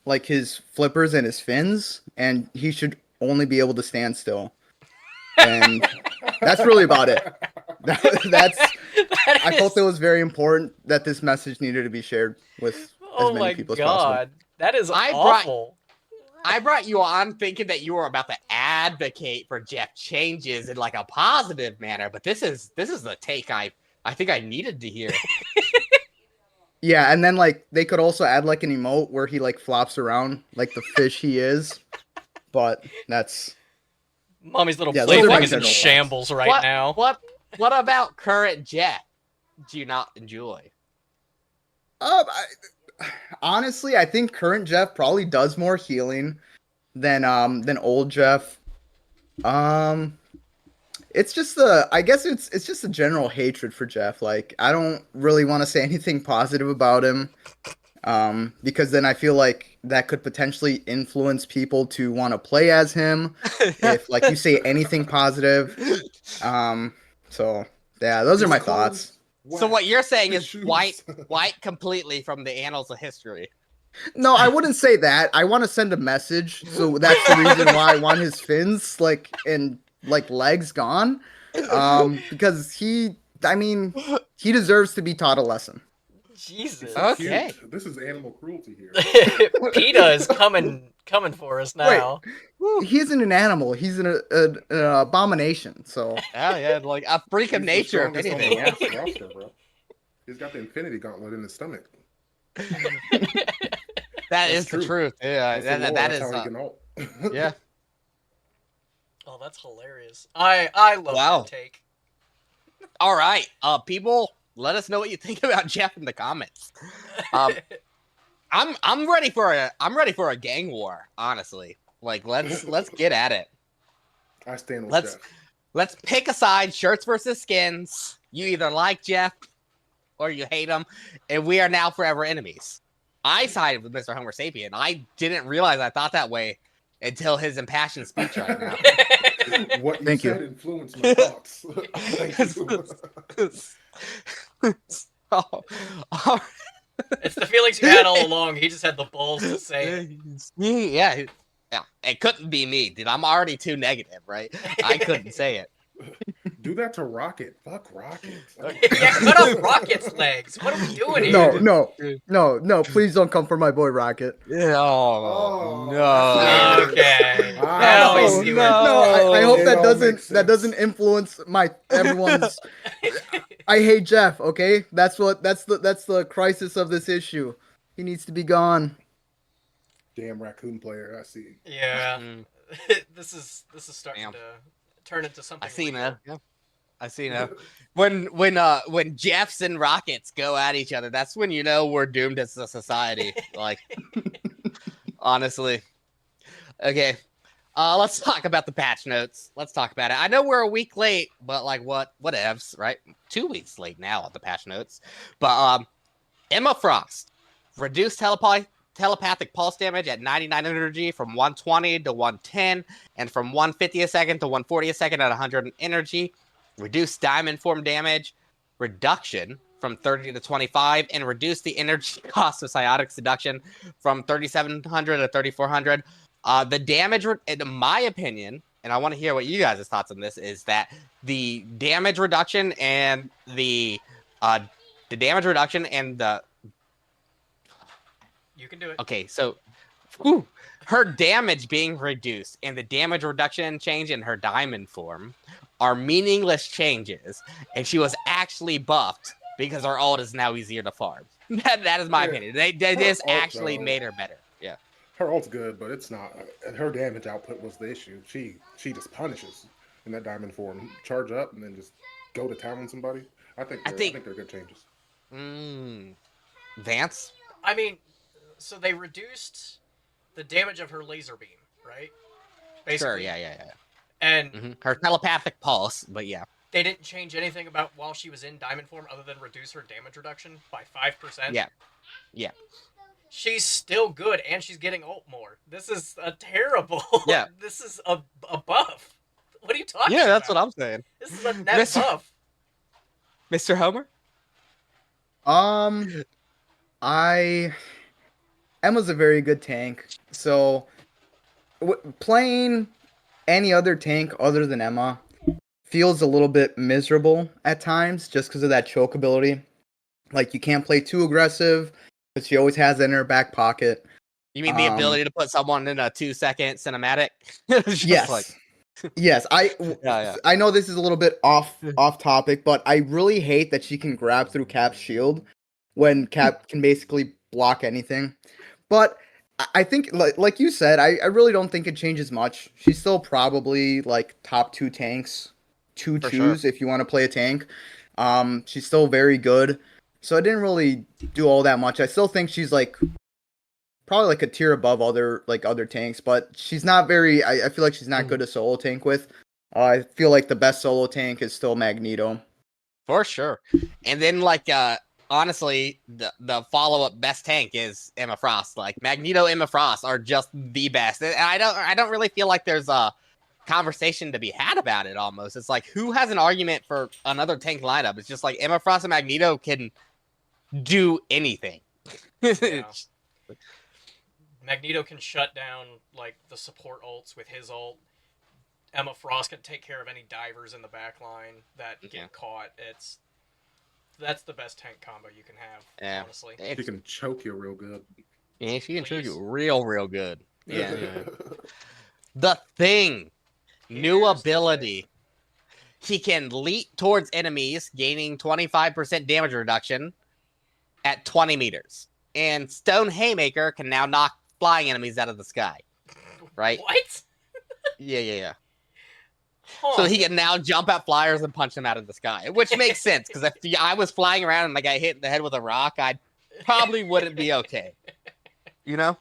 like his flippers and his fins, and he should only be able to stand still. And that's really about it. That's I felt it was very important that this message needed to be shared with as Oh many my people as possible. god, that is I awful. brought you on thinking that you were about to advocate for Jeff changes in like a positive manner, but this is the take I I think I needed to hear. Yeah, and then like they could also add like an emote where he like flops around like the fish he is. But that's Mommy's little Yeah, play those are my thing is in general thoughts. shambles right what, now. What about current Jeff? Do you not enjoy? Honestly, I think current Jeff probably does more healing than old Jeff. Um, it's just I guess it's just a general hatred for Jeff. Like I don't really want to say anything positive about him. Because then I feel like that could potentially influence people to want to play as him if like you say anything positive. Um, so yeah, those are His my clothes, thoughts. So what you're saying his is shoes. white completely from the annals of history. No, I wouldn't say that. I want to send a message, so that's the reason why I want his fins like and like legs gone. Because I mean, he deserves to be taught a lesson. Jesus. He's so Okay. cute. This is animal cruelty here. PETA is coming for us now. He isn't an animal. He's an abomination. So Oh yeah, like a freak of He's the nature, if strongest on anything. the Yeah. roster, bro. He's got the Infinity Gauntlet in his stomach. That That's is the true. truth. Yeah, That's the lore. that That's is. how he can ult. Yeah. Oh, that's hilarious. I love Wow. that take. All right, people, let us know what you think about Jeff in the comments. I'm ready for a gang war. Honestly, like let's get at it. I stand with Let's Jeff. let's pick a side. Shirts versus skins. You either like Jeff or you hate him, and we are now forever enemies. I sided with Mr. Homer Sapien. I didn't realize I thought that way until his impassioned speech right now. What you Thank you. said influenced my thoughts. Thank you. Oh, all It's the feelings you had all along. He just had the balls to say it. yeah, it couldn't be me, dude. I'm already too negative, right? I couldn't say it. Do that to Rocket. Fuck Rocket. Oh, Yeah, cut off Rocket's legs. What are we doing here? No, please don't come for my boy Rocket. Oh, Oh, no. Okay. Ah, Now we Oh, see no. where I hope It that all doesn't makes that doesn't sense. influence my everyone's. I hate Jeff. Okay, that's the crisis of this issue. He needs to be gone. damn raccoon player. I see. Yeah. Mm, this is starting Damn. to turn into something. I see real. now. Yeah. I see now. When Jeffs and Rockets go at each other, that's when you know we're doomed as a society. Like, honestly. Okay. Let's talk about the patch notes. Let's talk about it. I know we're a week late, but like whatevs, right? 2 weeks late now on the patch notes. But Emma Frost reduced telepathic pulse damage at 99 energy from 120 to 110, and from 150 a second to 140 a second at 100 energy. Reduced diamond form damage reduction from 30 to 25, and reduce the energy cost of psionic seduction from 3,700 to 3,400. The damage, in my opinion, and I want to hear what you guys' thoughts on this, is that the damage reduction and the damage reduction and the You can do it. okay, so her damage being reduced and the damage reduction change in her diamond form are meaningless changes, and she was actually buffed because her ult is now easier to farm. That is my Yeah. opinion. They Her just ult, actually though. made her better. Yeah. Her ult's good, but it's not. Her damage output was the issue. She just punishes in that diamond form. Charge up and then just go to town on somebody. I think they're good changes. Vance? I mean, so they reduced the damage of her laser beam, right? Sure, yeah. And Her telepathic pulse, but yeah. they didn't change anything about while she was in diamond form other than reduce her damage reduction by 5%. Yeah. She's still good, and she's getting ult more. This is a terrible. Yeah. This is a buff. What are you talking Yeah, about? that's what I'm saying. This is a net Mr. buff. Mr. Homer? Emma's a very good tank. So playing any other tank other than Emma feels a little bit miserable at times just because of that choke ability. Like you can't play too aggressive, but she always has it in her back pocket. You mean the ability to put someone in a 2-second cinematic? It's just Yes. like, Yes, Yeah. I know this is a little bit off topic, but I really hate that she can grab through Cap's shield when Cap can basically block anything. But I think like you said, I really don't think it changes much. She's still probably like top two tanks to For sure. choose if you want to play a tank. She's still very good. So I didn't really do all that much. I still think she's like probably like a tier above other tanks, but she's not very. I feel like she's not good to solo tank with. I feel like the best solo tank is still Magneto. For sure. And then honestly, the follow up best tank is Emma Frost. Like Magneto, Emma Frost are just the best. And I don't really feel like there's a conversation to be had about it. Almost, it's like who has an argument for another tank lineup? It's just like Emma Frost and Magneto can do anything. Yeah. Magneto can shut down like the support ults with his ult. Emma Frost can take care of any divers in the back line that get caught. That's the best tank combo you can have, honestly. She can choke you real good. Yeah, she can choke you real good. Yeah. The Thing. New ability. He can leap towards enemies, gaining 25% damage reduction at 20 meters. And Stone Haymaker can now knock flying enemies out of the sky. Right? What? Yeah. Huh. So he can now jump at flyers and punch them out of the sky, which makes sense, because if I was flying around and I got hit in the head with a rock, I probably wouldn't be okay. You know?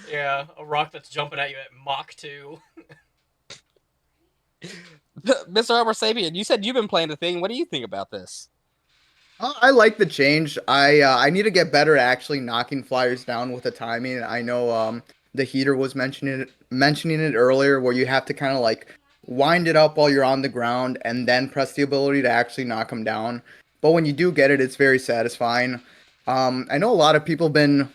Yeah, a rock that's jumping at you at Mach 2. Mr. Homer Sapien, you said you've been playing the Thing. What do you think about this? I like the change. I need to get better at actually knocking flyers down with the timing. I know the heater was mentioning it earlier, where you have to kind of like wind it up while you're on the ground and then press the ability to actually knock them down. But when you do get it, it's very satisfying. I know a lot of people have been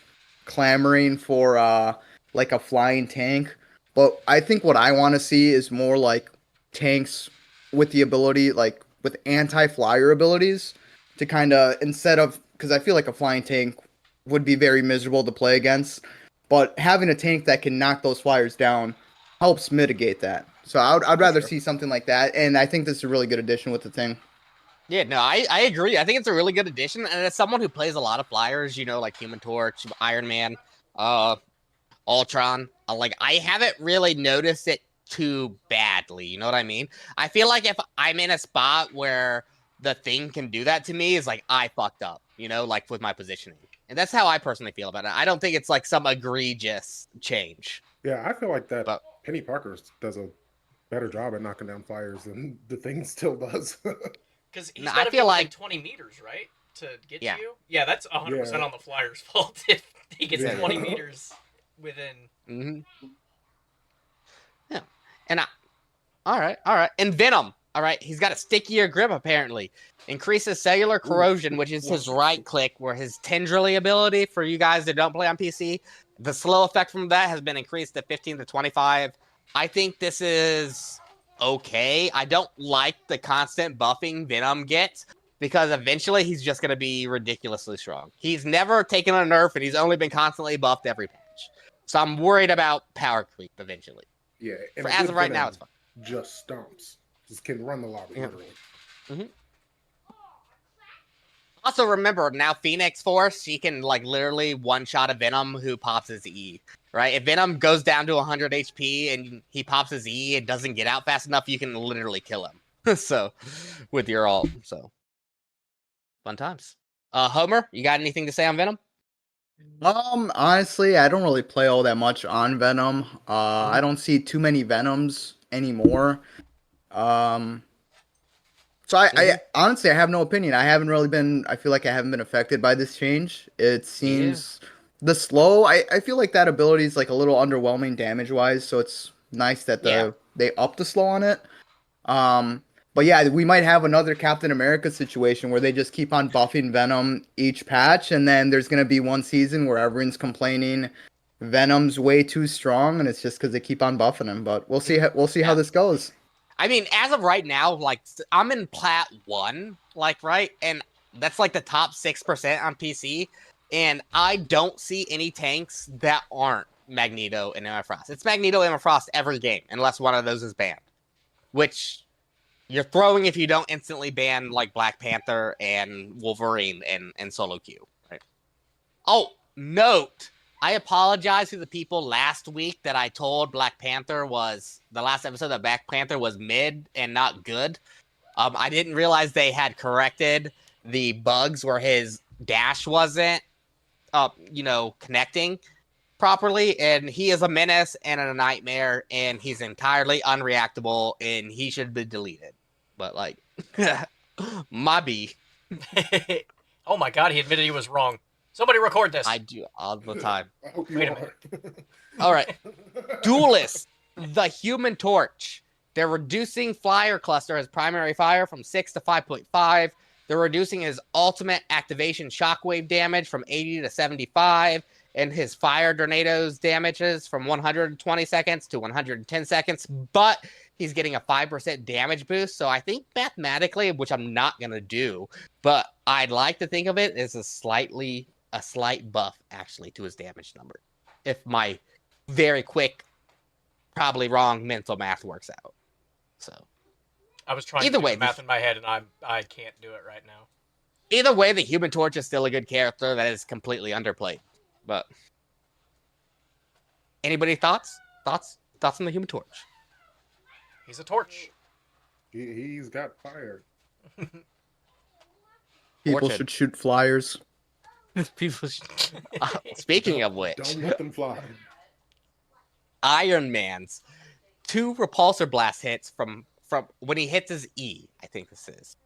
clamoring for like a flying tank, but I think what I want to see is more like tanks with the ability, like with anti-flyer abilities, to kind of, instead of, because I feel like a flying tank would be very miserable to play against, but having a tank that can knock those flyers down helps mitigate that. So I'd rather see something like that, and I think this is a really good addition with the Thing. Yeah, no, I agree. I think it's a really good addition, and as someone who plays a lot of flyers, you know, like Human Torch, Iron Man, Ultron, like I haven't really noticed it too badly. You know what I mean? I feel like if I'm in a spot where the Thing can do that to me, is like I fucked up, you know, like with my positioning. And that's how I personally feel about it. I don't think it's like some egregious change. Yeah, I feel like that Penny Parker does a better job at knocking down flyers than the Thing still does. Because he's got to be like 20 meters, right? To get to you? Yeah, that's 100% on the Flyer's fault if he gets 20 meters within. Mm-hmm. Yeah. And all right. And Venom. All right, he's got a stickier grip, apparently. Increases cellular corrosion, which is his right click, where his tendrily ability, for you guys that don't play on PC, the slow effect from that has been increased to 15 to 25. I think this is okay. I don't like the constant buffing Venom gets, because eventually he's just going to be ridiculously strong. He's never taken a nerf, and he's only been constantly buffed every patch. So I'm worried about power creep eventually. Yeah. As of right now, it's fine. Just stomps. Just can run the lobby, literally. Mm-hmm. Also, remember, now Phoenix Force, she can, like, literally one-shot a Venom who pops his E, right? If Venom goes down to 100 HP and he pops his E and doesn't get out fast enough, you can literally kill him. So, with your ult. So, fun times. Homer, you got anything to say on Venom? Honestly, I don't really play all that much on Venom. I don't see too many Venoms anymore. So I honestly, I have no opinion. I feel like I haven't been affected by this change. It seems the slow, I feel like that ability is like a little underwhelming damage wise. So it's nice that they up the slow on it. But yeah, we might have another Captain America situation where they just keep on buffing Venom each patch. And then there's going to be one season where everyone's complaining Venom's way too strong. And it's just because they keep on buffing him. But we'll see how this goes. I mean, as of right now, like, I'm in Plat 1, like, right? And that's, like, the top 6% on PC. And I don't see any tanks that aren't Magneto and Emma Frost. It's Magneto, Emma Frost every game, unless one of those is banned. which you're throwing if you don't instantly ban like Black Panther and Wolverine and solo queue. Right? Oh, note. I apologize to the people last week that I told Black Panther was the last episode that Black Panther was mid and not good. I didn't realize they had corrected the bugs where his dash wasn't, connecting properly, and he is a menace and a nightmare, and he's entirely unreactable, and he should be deleted. But like, my B, Oh my god, he admitted he was wrong. Somebody record this. I do all the time. I hope you Wait a are. All right, Duelist, the Human Torch. They're reducing Flyer Cluster as primary fire from 6 to 5.5. They're reducing his ultimate activation shockwave damage from 80 to 75, and his fire tornadoes damages from 120 seconds to 110 seconds. But he's getting a 5% damage boost. So I think mathematically, which I'm not going to do, but I'd like to think of it as a slight buff actually to his damage number. If my very quick, probably wrong mental math works out. So I was trying either to do way, the math in my head, and I can't do it right now. either way, the Human Torch is still a good character that is completely underplayed. But anybody thoughts on the Human Torch? He's a torch. He's got fire. People Fortune. should shoot flyers. People. Speaking of which, Don't let them fly. Iron Man's 2 repulsor blast hits from when he hits his E, I think this is.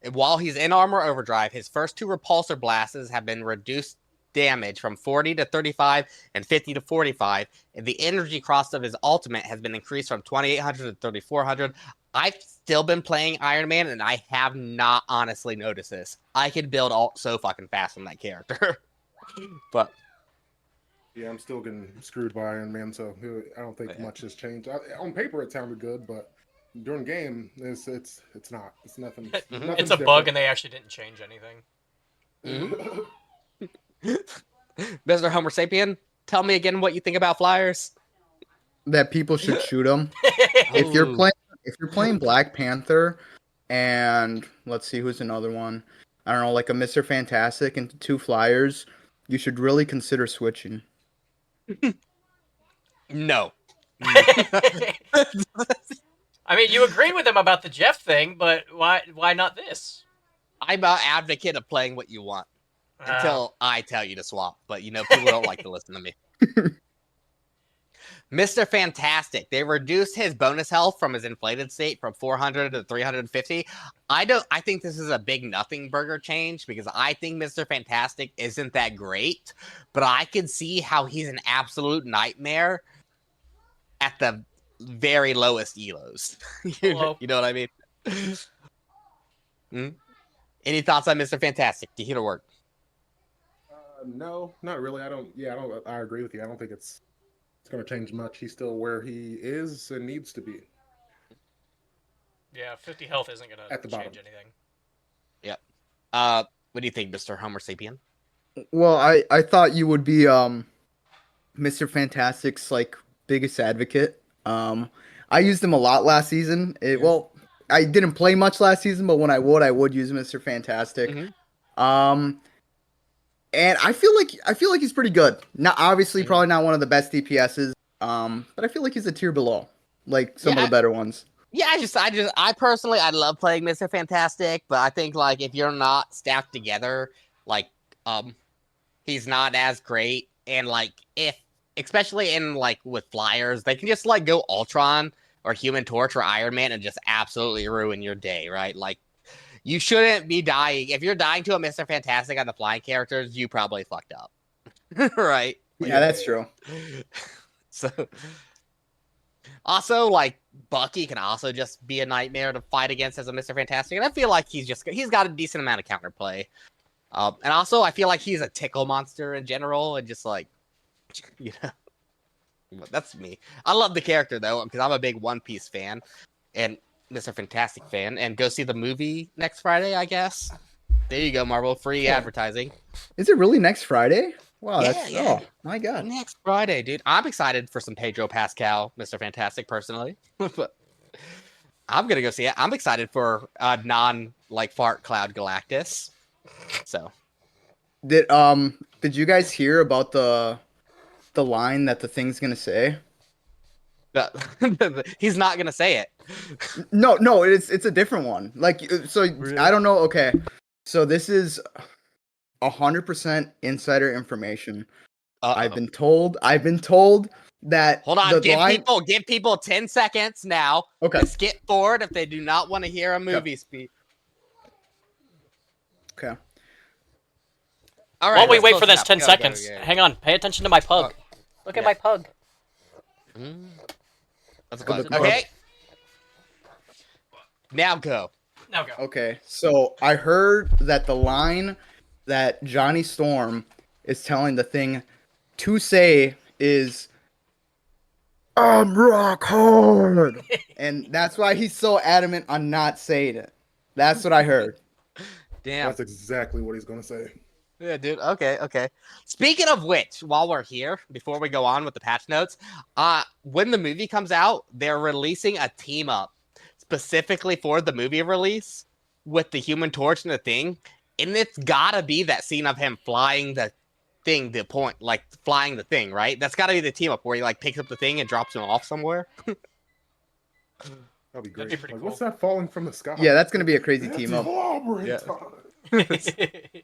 And while he's in armor overdrive, his first 2 repulsor blasts have been reduced damage from 40 to 35 and 50 to 45, and the energy cost of his ultimate has been increased from 2800 to 3400. I've still been playing Iron Man, and I have not honestly noticed this. I can build ult so fucking fast on that character. But Yeah, I'm still getting screwed by Iron Man, so I don't think much has changed. On paper, it sounded good, but during game, it's not. It's nothing. It's a bug, and they actually didn't change anything. Mr. Homer Sapien, tell me again what you think about flyers. That people should shoot them. If you're playing Black Panther, and let's see who's another one. I don't know, like a Mr. Fantastic and 2 flyers, you should really consider switching. No. I mean, you agreed with him about the Jeff thing, but why not this? I'm an advocate of playing what you want until I tell you to swap. But, people don't like to listen to me. Mr. Fantastic. They reduced his bonus health from his inflated state from 400 to 350. I think this is a big nothing burger change because I think Mr. Fantastic isn't that great, but I can see how he's an absolute nightmare at the very lowest elos. You know what I mean? Any thoughts on Mr. Fantastic? Do you hear the work? No, not really. I don't. I agree with you. I don't think it's going to change much. He's still where he is and needs to be. Yeah, 50 health isn't going to change anything. Yep. What do you think, Mr. Homer Sapien? Well, I thought you would be Mr. Fantastic's like biggest advocate. I used him a lot last season. Well, I didn't play much last season, but when I would use Mr. Fantastic. Mm-hmm. And I feel like he's pretty good. Not obviously probably not one of the best DPSs. But I feel like he's a tier below, like some of the better ones. Yeah, I personally love playing Mr. Fantastic, but I think like if you're not stacked together, like he's not as great, and like if especially in like with flyers, they can just like go Ultron or Human Torch or Iron Man and just absolutely ruin your day, right? Like you shouldn't be dying. If you're dying to a Mr. Fantastic on the flying characters, you probably fucked up. Right? Yeah, that's true. So also like Bucky can also just be a nightmare to fight against as a Mr. Fantastic. And I feel like he's got a decent amount of counterplay. And also I feel like he's a tickle monster in general and just like that's me. I love the character though, because I'm a big One Piece fan and Mr. Fantastic fan, and go see the movie next Friday, I guess. There you go, Marvel. Free advertising. Is it really next Friday? Wow, yeah. Oh my god. Next Friday, dude. I'm excited for some Pedro Pascal, Mr. Fantastic, personally. But I'm gonna go see it. I'm excited for non like fart cloud Galactus. So Did you guys hear about the line that the thing's gonna say? he's not gonna say it. No, it's a different one. Like so, Really? I don't know. Okay, so this is 100% insider information. I've been told that Hold on, the line. give people 10 seconds now Okay. to skip forward if they do not want to hear a movie speak. Okay. All right. While we that's wait close for this enough. 10 Go, seconds, yeah. hang on. Pay attention to my pug. Look at yeah. my pug. That's Look at the okay. Now go. Now go. Okay. So I heard that the line that Johnny Storm is telling the thing to say is "I'm rock hard," and that's why he's so adamant on not saying it. That's what I heard. Damn. That's exactly what he's gonna say. Yeah, dude. Okay. Speaking of which, while we're here, before we go on with the patch notes, when the movie comes out, they're releasing a team up specifically for the movie release with the Human Torch and the Thing, and it's gotta be that scene of him flying the thing, flying the thing, right? That's gotta be the team up where he like picks up the thing and drops him off somewhere. That'd be great. be pretty Like, cool. what's that falling from the sky? Yeah, that's gonna be a crazy That's team up. elaborate Yeah. time.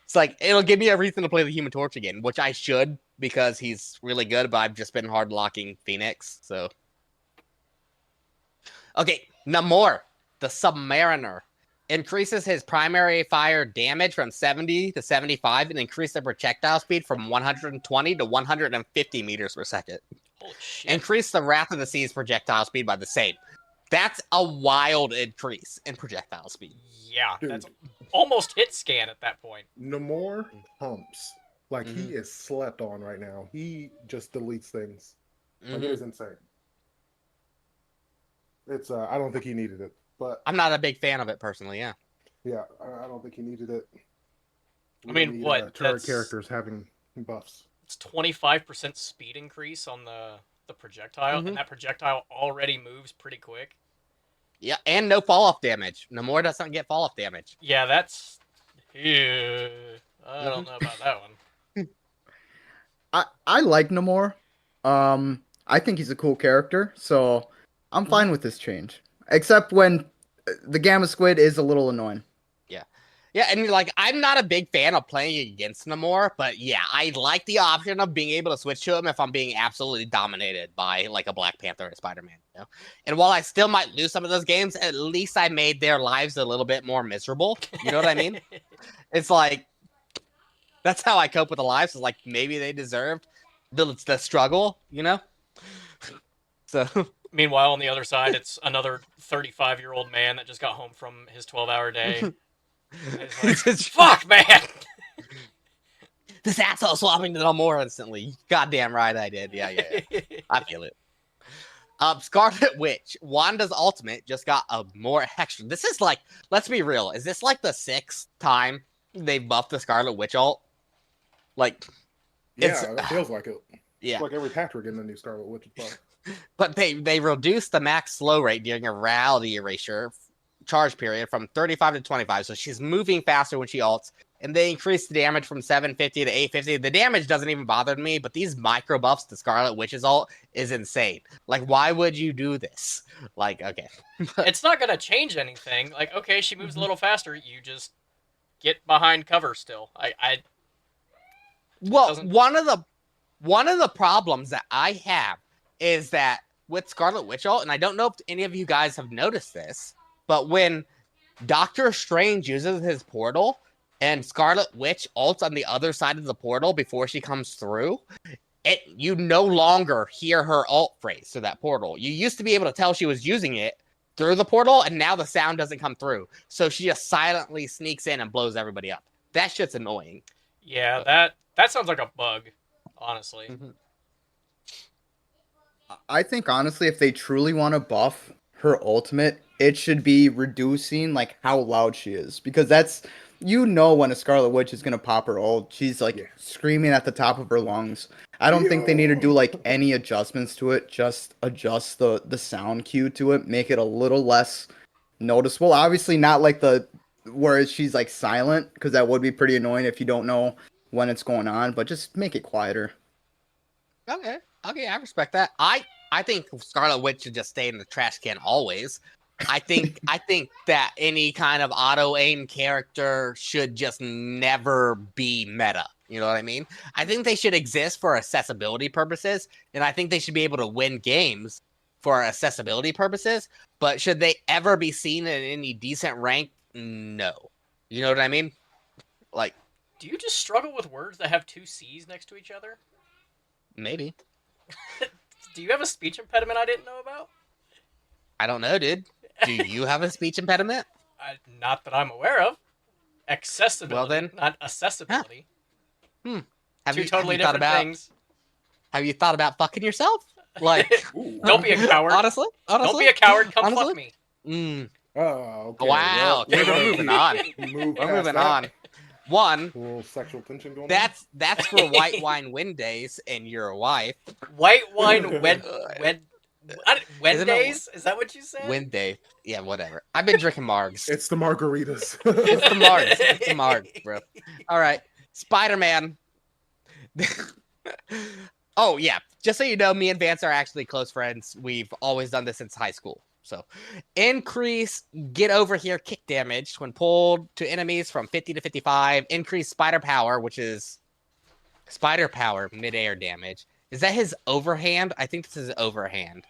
It's like it'll give me a reason to play the Human Torch again, which I should because he's really good. But I've just been hard locking Phoenix. So okay, Namor, the Submariner, increases his primary fire damage from 70 to 75, and increase the projectile speed from 120 to 150 meters per second. Holy shit. Increase the Wrath of the Sea's projectile speed by the same. That's a wild increase in projectile speed. Yeah, Dude. that's almost hit scan at that point. Namor pumps. Like, Mhm. he is slept on right now. He just deletes things. Like, it is insane. It's, I don't think he needed it. But, I'm not a big fan of it personally, yeah. yeah, I don't think he needed it. I mean, We what, turret that's- characters having buffs. It's 25% speed increase on the projectile, Mhm. and that projectile already moves pretty quick. Yeah, and no fall-off damage. Namor doesn't get fall-off damage. Yeah, that's... Yeah, I don't know about that one. I like Namor. I think he's a cool character, so I'm fine with this change. Except when the Gamma Squid is a little annoying. Yeah, and like I'm not a big fan of playing against Namor, but yeah, I like the option of being able to switch to him if I'm being absolutely dominated by like a Black Panther or Spider-Man. You know? And while I still might lose some of those games, at least I made their lives a little bit more miserable. You know what I mean? It's like that's how I cope with the lives. Is like maybe they deserved the struggle, you know? So Meanwhile, on the other side, it's another 35-year-old man that just got home from his 12-hour day. It's like, fuck, man! this asshole swapping to Namor instantly. Goddamn right I did. Yeah. I feel it. Scarlet Witch, Wanda's ultimate just got a more extra. This is like, let's be real. Is this like the 6th time they've buffed the Scarlet Witch ult? Like, Yeah, that feels like it. yeah. It's like every patch we're getting a new Scarlet Witch buff. But they reduced the max slow rate during a reality erasure charge period from 35 to 25, so she's moving faster when she ults, and they increased the damage from 750 to 850. The damage doesn't even bother me, but these micro buffs to Scarlet Witch's ult is insane. Like, why would you do this? Like, okay. It's not gonna change anything. Like, okay, she moves a little faster, you just get behind cover still. Well, doesn't- one of the problems that I have is that with Scarlet Witch ult, and I don't know if any of you guys have noticed this, but when Doctor Strange uses his portal and Scarlet Witch ults on the other side of the portal before she comes through, you no longer hear her ult phrase through that portal. You used to be able to tell she was using it through the portal, and now the sound doesn't come through. So she just silently sneaks in and blows everybody up. That shit's annoying. Yeah, that sounds like a bug, honestly. I think honestly, if they truly want to buff her ultimate, it should be reducing like how loud she is, because that's, you know, when a Scarlet Witch is gonna pop her ult, she's like Yeah. screaming at the top of her lungs. I don't think they need to do like any adjustments to it. Just adjust the sound cue to it, make it a little less noticeable. Obviously, not like the where she's like silent, because that would be pretty annoying if you don't know when it's going on. But just make it quieter. Okay. Okay, I respect that. I think Scarlet Witch should just stay in the trash can always. I think that any kind of auto aim character should just never be meta. You know what I mean? I think they should exist for accessibility purposes, and I think they should be able to win games for accessibility purposes. But should they ever be seen in any decent rank? No. You know what I mean? Like, Do you just struggle with words that have two C's next to each other? maybe. Do you have a speech impediment I didn't know about? I don't know, dude. Do you have a speech impediment? Not that I'm aware of. Accessibility, Well then. not accessibility. Have Two you, totally have you thought different about things. have you thought about fucking yourself? Like, Ooh. Don't be a coward. honestly? Don't be a coward. Come Honestly? fuck me. Oh, okay. Wow. Okay, we're moving on. Move We're past moving that. on. One, A little sexual tension going that's for white wine win days and your wife. White wine Isn't Wednesdays? Is that what you said? Win day. Yeah, whatever. I've been drinking margs. on. It's the margaritas. It's the margs. It's the margs, bro. All right. Spider-Man. Oh, yeah. Just so you know, me and Vance are actually close friends. We've always done this since high school. So, increase get over here kick damage when pulled to enemies from 50 to 55. Increase spider power, which is spider power midair damage. Is that his overhand? I think this is overhand.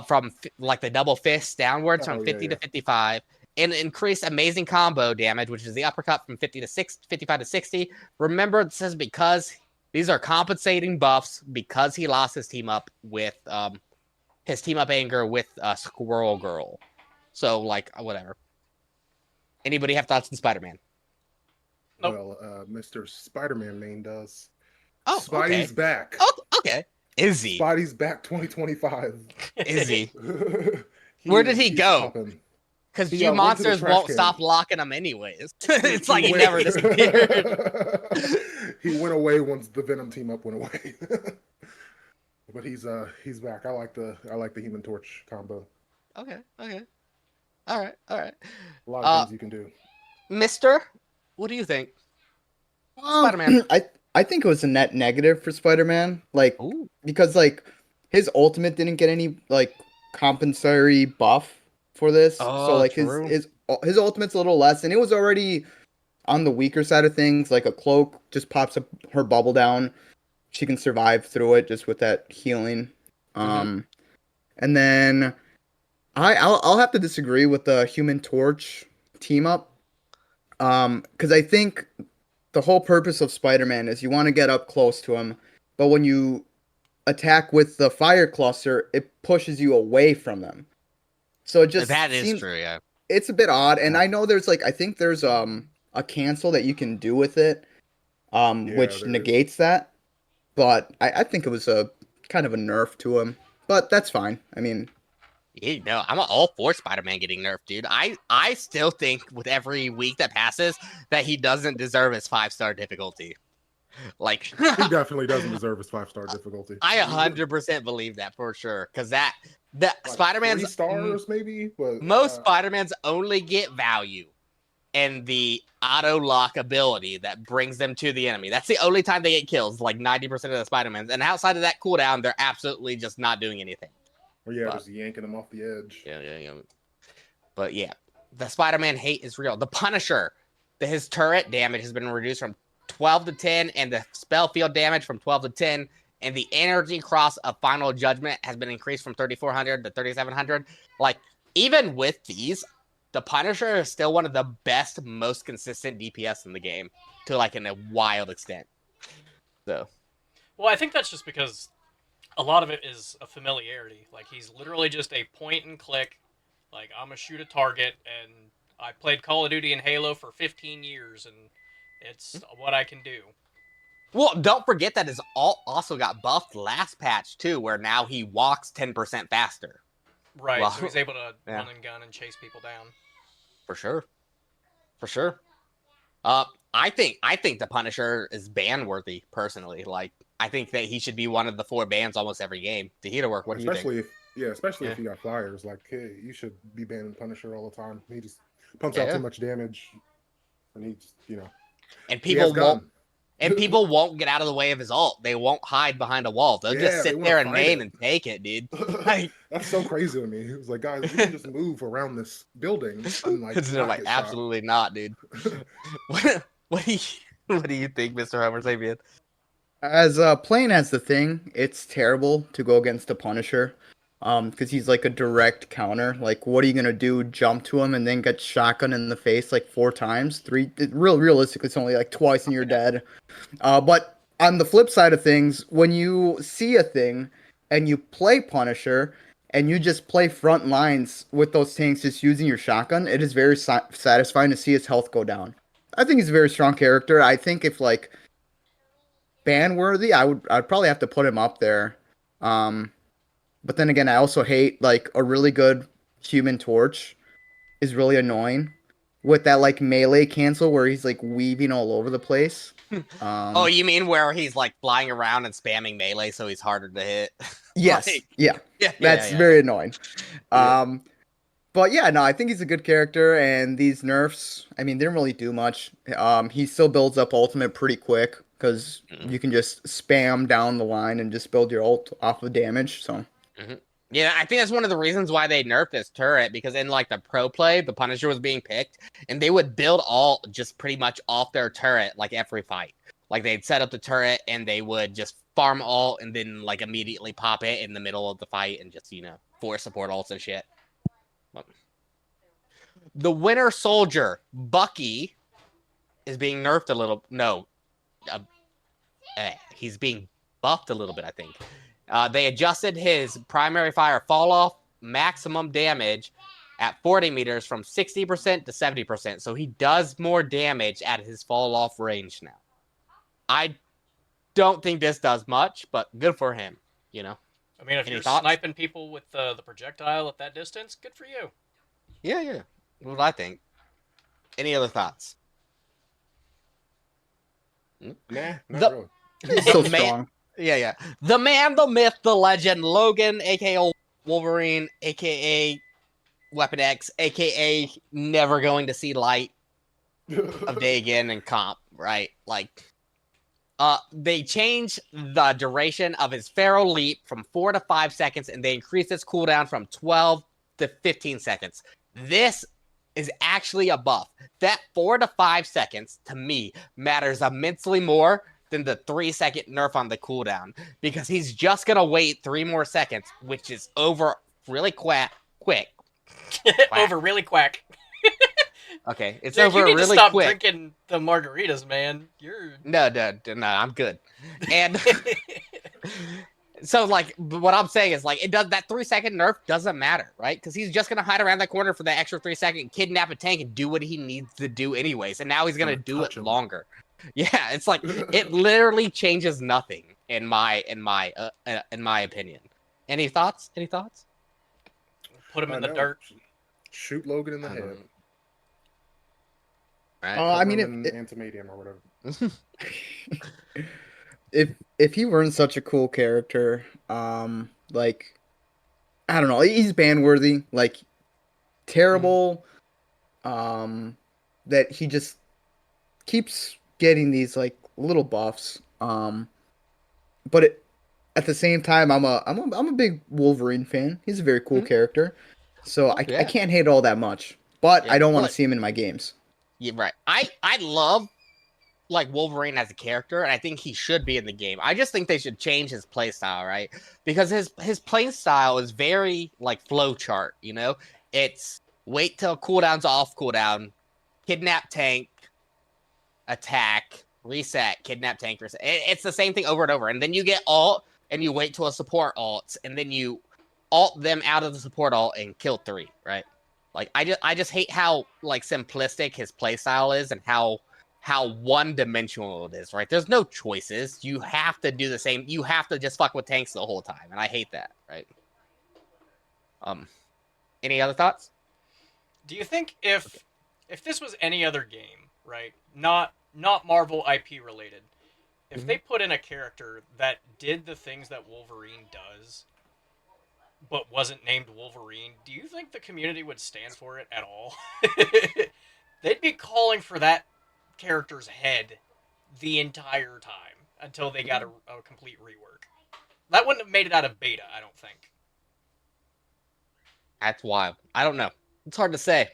From like the double fist downwards from 50 to 55. And increase amazing combo damage, which is the uppercut from 55 to 60. Remember, this is because these are compensating buffs because he lost his team up with his team up anger with Squirrel Girl. So, like, whatever. Anybody have thoughts on Spider-Man? Nope. Well, Mr. Spider-Man name does. Oh, Spidey's okay. back. Oh, okay. Is he? Spidey's back 2025. Is he? Where did he he's go? popping. Because He, G went to the monsters trash won't can. stop locking him anyways. It's like he went- never disappeared. He went away once the Venom team up went away. But he's back. I like the Human Torch combo. Okay. All right. A lot of things you can do. Mister, what do you think? Spider-Man. I think it was a net negative for Spider-Man. Like, Ooh. because like his ultimate didn't get any like compensatory buff for this. Oh, So like true. his ultimate's a little less, and it was already on the weaker side of things. Like a cloak just pops up her bubble down. She can survive through it just with that healing. And then I'll have to disagree with the Human Torch team up. Because I think the whole purpose of Spider-Man is you want to get up close to him, but when you attack with the fire cluster, it pushes you away from them. So it just That is seems, true, yeah. it's a bit odd, and I know there's I think there's a cancel that you can do with it, which there negates that. But I think it was a kind of a nerf to him, but that's fine. I mean, You know, I'm all for Spider-Man getting nerfed, dude. I still think with every week that passes that he doesn't deserve his 5-star difficulty. Like, He definitely doesn't deserve his 5-star difficulty. I 100% believe that for sure. Because that Spider-Man's 3 stars maybe, but most Spider-Mans only get value and the auto lock ability that brings them to the enemy. That's the only time they get kills, like 90% of the Spider-Mans. And outside of that cooldown, they're absolutely just not doing anything. Well, yeah, just yanking him off the edge. Yeah. But yeah, the Spider-Man hate is real. The Punisher, his turret damage has been reduced from 12 to 10, and the spell field damage from 12 to 10, and the energy cross of Final Judgment has been increased from 3,400 to 3,700. Like, even with these, the Punisher is still one of the best, most consistent DPS in the game, to like in a wild extent. So, Well, I think that's just because a lot of it is a familiarity. Like, he's literally just a point and click. Like, I'm gonna shoot a target, and I played Call of Duty and Halo for 15 years, and it's what I can do. well, don't forget that his alt also got buffed last patch too, where now he walks 10% faster. Right, Well, so he's able to yeah. run and gun and chase people down. For sure. I think the Punisher is ban worthy personally. Like, I think that he should be one of the 4 bans almost every game. Tahita work. What do you think? Especially Yeah. if you got flyers. Like, hey, you should be banning Punisher all the time. He just pumps out Yeah. too much damage, and he just, And he has people won't. gun. And people won't get out of the way of his ult. They won't hide behind a wall. They'll just Yeah, they sit wanna there and fight main it. and take it, dude. Like, That's so crazy to me. It was like, guys, we can just move around this building and like they're not like, get shot. absolutely not, dude. What do you think, Mr. Homer Sapien? As playing as the Thing, it's terrible to go against the Punisher. Because he's like a direct counter. Like, what are you gonna do? Jump to him and then get shotgun in the face like 4 times? Realistically, it's only like twice and you're dead. But on the flip side of things, when you see a Thing and you play Punisher and you just play front lines with those tanks just using your shotgun, it is very satisfying to see his health go down. I think he's a very strong character. I think if like ban worthy, I'd probably have to put him up there. But then again, I also hate like a really good Human Torch is really annoying with that like melee cancel where he's like weaving all over the place. Oh, you mean where he's like flying around and spamming melee so he's harder to hit? Yes, Like, yeah, yeah, that's yeah. very annoying. Yeah. But yeah, no, I think he's a good character, and these nerfs, I mean, they don't really do much. He still builds up ultimate pretty quick because you can just spam down the line and just build your ult off of damage. So. Mm-hmm. Yeah, I think that's one of the reasons why they nerfed this turret, because in like the pro play, the Punisher was being picked, and they would build all just pretty much off their turret like every fight. Like they'd set up the turret and they would just farm ult and then like immediately pop it in the middle of the fight and just force support ults and shit. The Winter Soldier Bucky is being nerfed a little. No, he's being buffed a little bit, I think. They adjusted his primary fire fall off maximum damage at 40 meters from 60% to 70%. So he does more damage at his fall off range now. I don't think this does much, but good for him, I mean, if Any you're thoughts? sniping people with the projectile at that distance, good for you. Yeah. What I think. Any other thoughts? Nah, not The- really. He's so Man- strong. Yeah. The man, the myth, the legend, Logan, aka Wolverine, aka Weapon X, aka never going to see light of day again in comp, right? Like, they changed the duration of his Pharaoh Leap from 4 to 5 seconds, and they increased its cooldown from 12 to 15 seconds. This is actually a buff. That 4 to 5 seconds, to me, matters immensely more than the 3-second nerf on the cooldown, because he's just going to wait 3 more seconds, which is over really quick. Over really quack. Okay, it's Jake, over you need really to stop quick. drinking the margaritas, man. You're No, I'm good. And so, like, what I'm saying is, like, it does that 3-second nerf doesn't matter, right? Because he's just gonna hide around that corner for the extra 3-second, kidnap a tank, and do what he needs to do anyways. And now he's gonna do it touch him. longer. Yeah, it's like it literally changes nothing in my opinion. Any thoughts? put him in the No. dirt. Shoot Logan in the head. Right? I mean, Cover him in antimedium or whatever. if he weren't such a cool character, like I don't know, he's ban worthy, like terrible, that he just keeps getting these like little buffs, but at the same time, I'm a big Wolverine fan. He's a very cool character, so I Yeah. can't hate all that much, but Yeah, I don't want to but- see him in my games. Yeah, right. I love like Wolverine as a character, and I think he should be in the game. I just think they should change his play style, right? Because his play style is very like flowchart, It's wait till cooldown's off cooldown, kidnap tank, attack, reset, kidnap tank, reset. It's the same thing over and over. And then you get ult, and you wait till a support ults, and then you ult them out of the support ult and kill 3, right? Like I just hate how like simplistic his playstyle is and how one-dimensional it is, right? There's no choices. You have to do the same. You have to just fuck with tanks the whole time, and I hate that, right? Any other thoughts? Do you think if this was any other game, right? Not Marvel IP related, If they put in a character that did the things that Wolverine does, but wasn't named Wolverine, do you think the community would stand for it at all? They'd be calling for that character's head the entire time until they got a complete rework. That wouldn't have made it out of beta, I don't think. That's wild. I don't know. It's hard to say.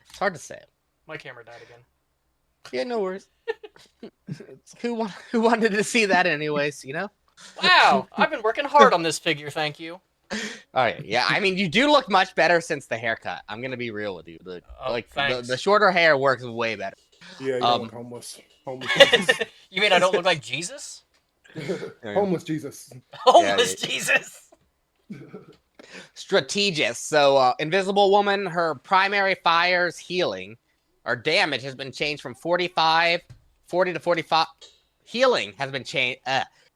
It's hard to say. My camera died again. Yeah, no worries. Who wanted to see that anyways, you know? Wow, I've been working hard on this figure, thank you. All right, yeah. I mean, you do look much better since the haircut. I'm gonna be real with you. The shorter hair works way better. Yeah, you don't look homeless. Homeless Jesus. You mean I don't look like Jesus? Homeless Jesus. Homeless Jesus. Strategist. So, Invisible Woman, her primary fire's healing or damage has been changed from 40 to 45. Healing has been changed.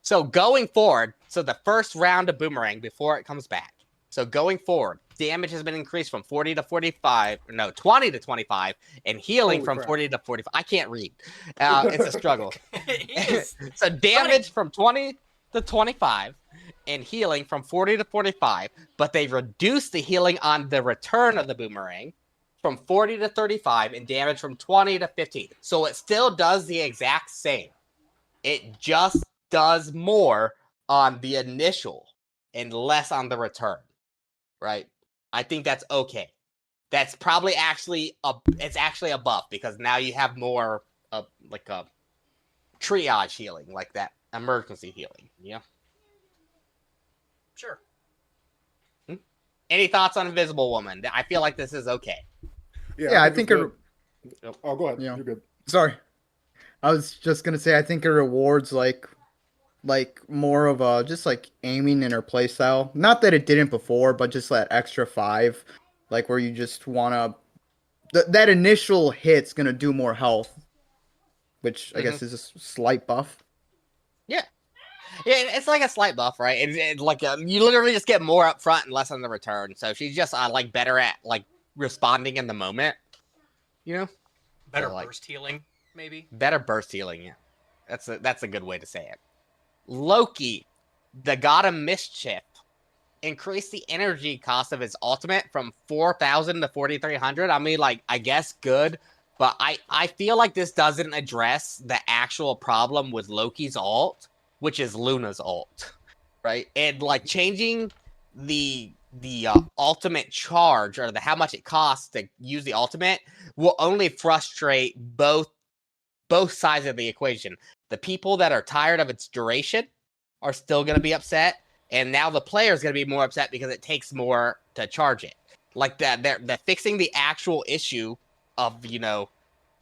So going forward, so the first round of Boomerang before it comes back. So going forward, damage has been increased from 40 to 45, no, 20 to 25, and healing Holy from crap. 40 to 45. I can't read. It's a struggle. So damage from 20 to 25, and healing from 40 to 45, but they reduced the healing on the return of the Boomerang from 40 to 35, and damage from 20 to 15. So it still does the exact same. It just does more on the initial and less on the return, right? I think that's okay. That's probably actually it's actually a buff because now you have more like a triage healing, like that emergency healing. Yeah. Sure. Any thoughts on Invisible Woman? I feel like this is okay. Yeah, I think it. Oh, go ahead. Yeah. You're good. Sorry. I was just gonna say I think it rewards like more of a just like aiming in her playstyle. Not that it didn't before, but just that extra 5, like where you just wanna that initial hit's gonna do more health, which I guess is a slight buff. Yeah, it's like a slight buff, right? It's like you literally just get more up front and less on the return. So she's just like better at like responding in the moment, you know. Better So, like, burst healing, maybe. Better burst healing. Yeah, that's a good way to say it. Loki, the god of mischief, increased the energy cost of his ultimate from 4,000 to 4,300. I mean, like, I guess good, but I feel like this doesn't address the actual problem with Loki's ult, which is Luna's ult, right? And like changing the ultimate charge or how much it costs to use the ultimate will only frustrate both sides of the equation. The people that are tired of its duration are still going to be upset, and now the player is going to be more upset because it takes more to charge it. Like that, they're fixing the actual issue of, you know,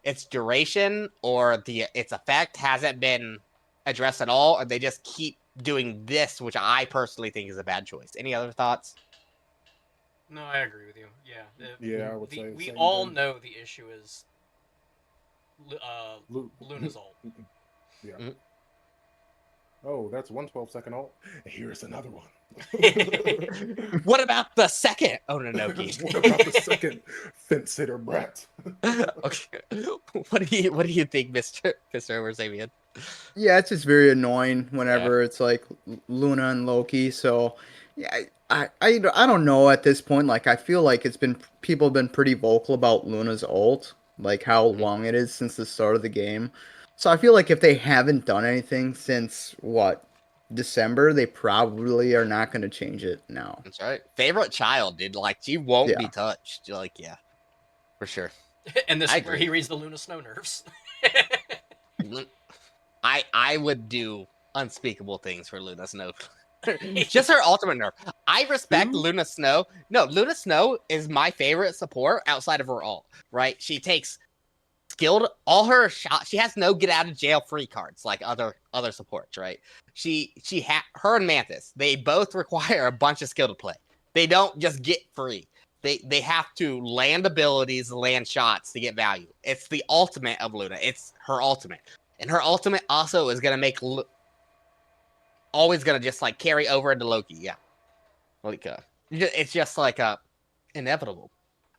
its duration or its effect hasn't been addressed at all, or they just keep doing this, which I personally think is a bad choice. Any other thoughts? No, I agree with you. Yeah. Yeah, I would say the We same all thing. know the issue is Luna's ult. Yeah. Mhm. Oh, that's one 12-second ult. Here's another one. What about the second Ononoki? What about the second fence sitter Brett? Okay. What do you think, Mr. Sapien? Yeah, it's just very annoying whenever it's like Luna and Loki. So, yeah, I don't know at this point. Like, I feel like people have been pretty vocal about Luna's ult, like how long it is since the start of the game. So I feel like if they haven't done anything since December, they probably are not going to change it now. That's right. Favorite child, dude. Like, she won't be Yeah. touched. Like, yeah, for sure. And this I is where agree. he reads the Luna Snow nerfs. I would do unspeakable things for Luna Snow. Just her ultimate nerf. I respect Luna Snow. No, Luna Snow is my favorite support outside of her ult, right? She takes skilled all her shots. She has no get out of jail free cards like other supports, right? Her and Mantis, they both require a bunch of skill to play. They don't just get free. They have to land abilities, land shots to get value. It's the ultimate of Luna. It's her ultimate. And her ultimate also is going to make always going to just like carry over into Loki. Yeah. Like it's just like inevitable.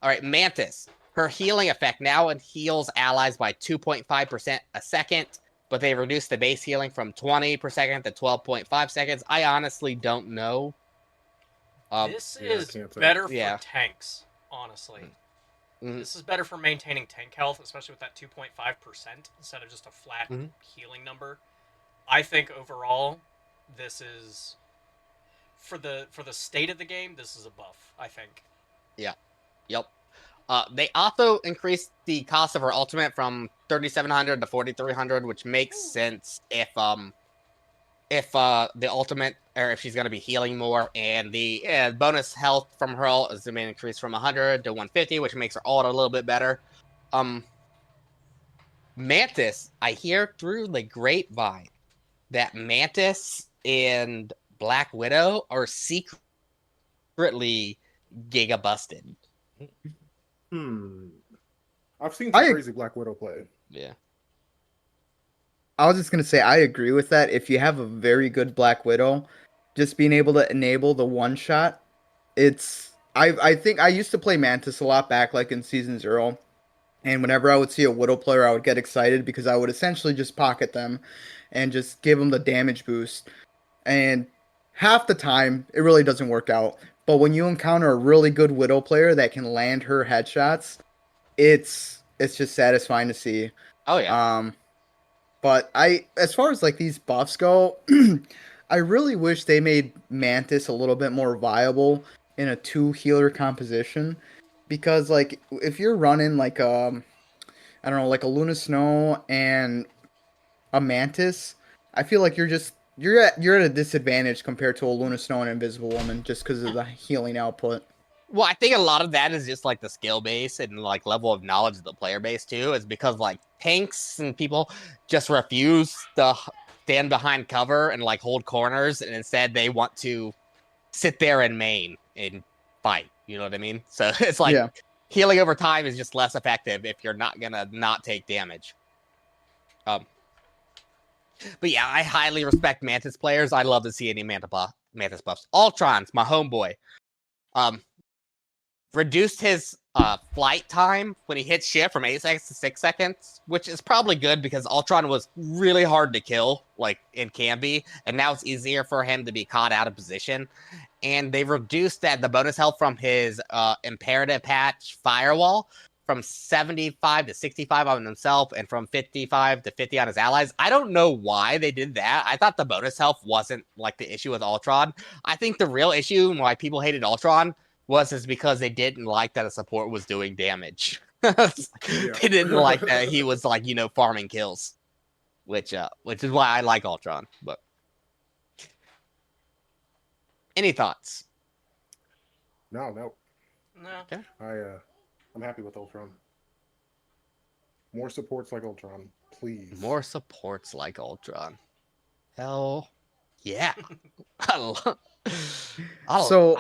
All right, Mantis. Her healing effect now heals allies by 2.5% a second. but they reduced the base healing from 20 per second to 12.5 seconds. I honestly don't know. This Yeah, I is can't say. better for Yeah. tanks, honestly. Mhm. This is better for maintaining tank health, especially with that 2.5% instead of just a flat Mhm. healing number. I think overall, this is for the state of the game. This is a buff. I think. Yep. They also increased the cost of her ultimate from 3,700 to 4,300, which makes sense if the ultimate or if she's going to be healing more, and the bonus health from her ult is going to increase from 100 to 150, which makes her ult a little bit better. Mantis, I hear through the grapevine that Mantis and Black Widow are secretly giga busted. I've seen some I crazy Black Widow play. Yeah. I was just gonna say I agree with that. If you have a very good Black Widow, just being able to enable the one shot, it's I think I used to play Mantis a lot back like in season 0. And whenever I would see a Widow player, I would get excited because I would essentially just pocket them and just give them the damage boost. And half the time, it really doesn't work out. But when you encounter a really good Widow player that can land her headshots, it's just satisfying to see. Oh yeah. But as far as like these buffs go, I really wish they made Mantis a little bit more viable in a two healer composition, because like if you're running like I don't know, like a Luna Snow and a Mantis, I feel like you're at a disadvantage compared to a Luna Snow and Invisible Woman just because of the healing output. Well, I think a lot of that is just like the skill base and like level of knowledge of the player base too, is because like tanks and people just refuse to stand behind cover and like hold corners, and instead they want to sit there and main and fight. You know what I mean? So it's like Yeah. healing over time is just less effective if you're not gonna not take damage. But yeah, I highly respect Mantis players. I love to see any Mantis buffs. Ultron's my homeboy. Um, reduced his flight time when he hit shift from 8 seconds to 6 seconds, which is probably good because Ultron was really hard to kill, like in can be, and now it's easier for him to be caught out of position. And they reduced the bonus health from his imperative patch firewall from 75 to 65 on himself and from 55 to 50 on his allies. I don't know why they did that. I thought the bonus health wasn't like the issue with Ultron. I think the real issue and why people hated Ultron is because they didn't like that a support was doing damage. They didn't like that he was like, farming kills, which is why I like Ultron. But any thoughts? No. No. Okay. I'm happy with Ultron. More supports like Ultron, please. More supports like Ultron. Hell yeah. So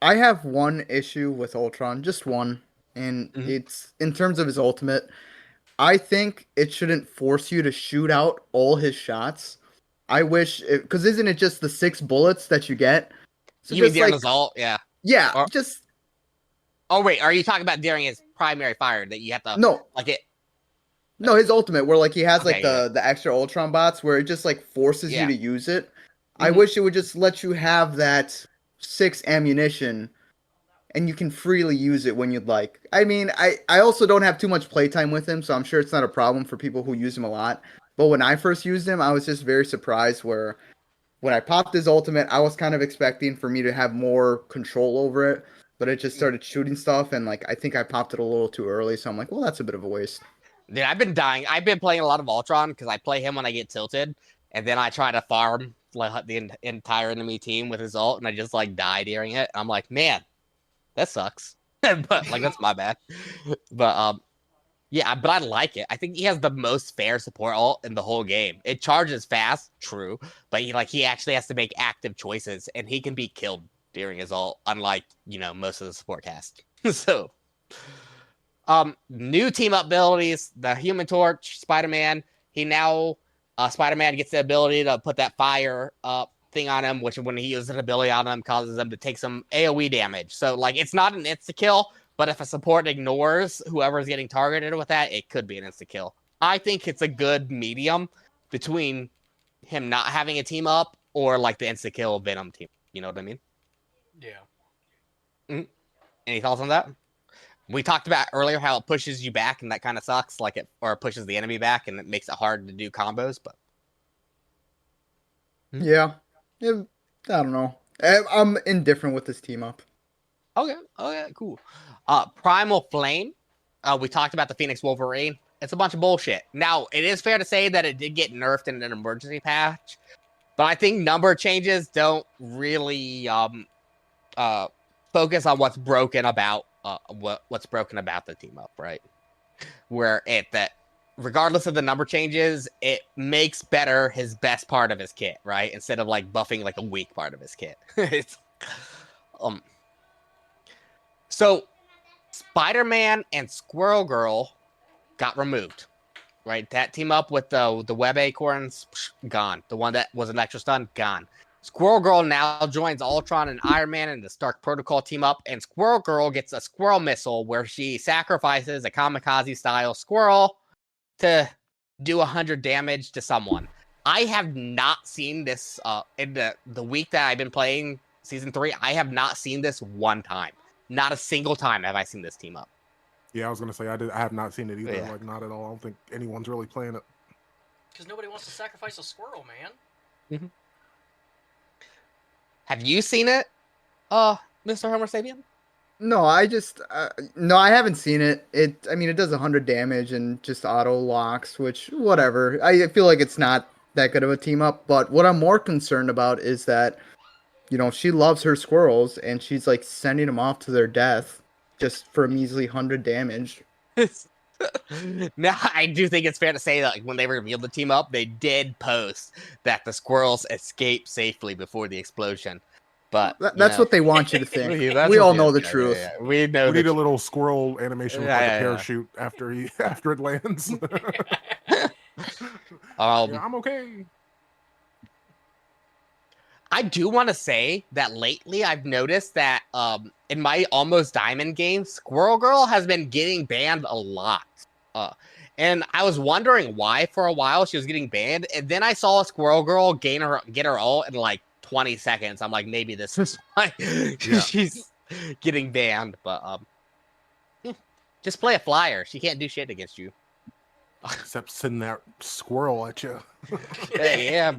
I have one issue with Ultron, just one, and Mhm. it's in terms of his ultimate. I think it shouldn't force you to shoot out all his shots. I wish, because isn't it just the 6 bullets that you get? So You mean just during like, his ult? Yeah. yeah, Or, just oh wait, are you talking about during his primary fire that you have to no, like it? no, his ultimate where like he has like Okay, yeah. the extra Ultron bots where it just like forces you Yeah. to use it. I Mhm. wish it would just let you have that 6 ammunition and you can freely use it when you'd like. I mean, I also don't have too much playtime with him, so I'm sure it's not a problem for people who use him a lot. But when I first used him, I was just very surprised where when I popped his ultimate, I was kind of expecting for me to have more control over it, but it just started shooting stuff and like I think I popped it a little too early, so I'm like, well, that's a bit of a waste. Dude, I've been dying. I've been playing a lot of Ultron because I play him when I get tilted, and then I try to farm like the entire enemy team with his ult, and I just like die during it. I'm like, man, that sucks. But like that's my bad. But yeah, but I like it. I think he has the most fair support ult in the whole game. It charges fast, true, but he actually has to make active choices, and he can be killed during his ult, unlike most of the support cast. So, new team up abilities: the Human Torch, Spider-Man. Spider-Man gets the ability to put that fire thing on him, which when he uses an ability on him causes him to take some AoE damage. So like it's not an insta kill, but if a support ignores whoever's getting targeted with that, it could be an insta kill. I think it's a good medium between him not having a team up or like the insta kill Venom team. You know what I mean? Yeah. Any thoughts on that? We talked about earlier how it pushes you back and that kind of sucks, like or it pushes the enemy back and it makes it hard to do combos. But Yeah. I don't know. I'm indifferent with this team up. okay, cool. Primal Flame. We talked about the Phoenix Wolverine. It's a bunch of bullshit. Now, it is fair to say that it did get nerfed in an emergency patch, but I think number changes don't really focus on what's broken about what's broken about the team up, right? Where that regardless of the number changes, it makes better his best part of his kit, right? Instead of like buffing like a weak part of his kit. It's so Spider-Man and Squirrel Girl got removed, right? That team up with the Web Acorns, gone. The one that was an extra stun, gone. Squirrel Girl now joins Ultron and Iron Man in the Stark Protocol team up, and Squirrel Girl gets a squirrel missile where she sacrifices a kamikaze-style squirrel to do 100 damage to someone. I have not seen this in the week that I've been playing Season 3. I have not seen this one time. Not a single time have I seen this team up. Yeah, I was gonna say I have not seen it either. Yeah. Like not at all. I don't think anyone's really playing it. Because nobody wants to sacrifice a squirrel, man. Mm-hmm. Have you seen it, Mr. Homer Sapien? No, no, I haven't seen it. I mean, it does 100 damage and just auto locks, which whatever. I feel like it's not that good of a team up. But what I'm more concerned about is that, she loves her squirrels and she's like sending them off to their death just for a measly 100 damage. Now, I do think it's fair to say that when they revealed the team up, they did post that the squirrels escaped safely before the explosion. But that's what they want you to think. We we all know the truth. Yeah. We know. We need a little squirrel animation with like a parachute after it lands. I'm okay. I do want to say that lately I've noticed that in my Almost Diamond game, Squirrel Girl has been getting banned a lot. And I was wondering why for a while she was getting banned. And then I saw Squirrel Girl get her ult in like 20 seconds. I'm like, maybe this is why she's getting banned. But just play a flyer. She can't do shit against you. Except send that squirrel at you. Yeah.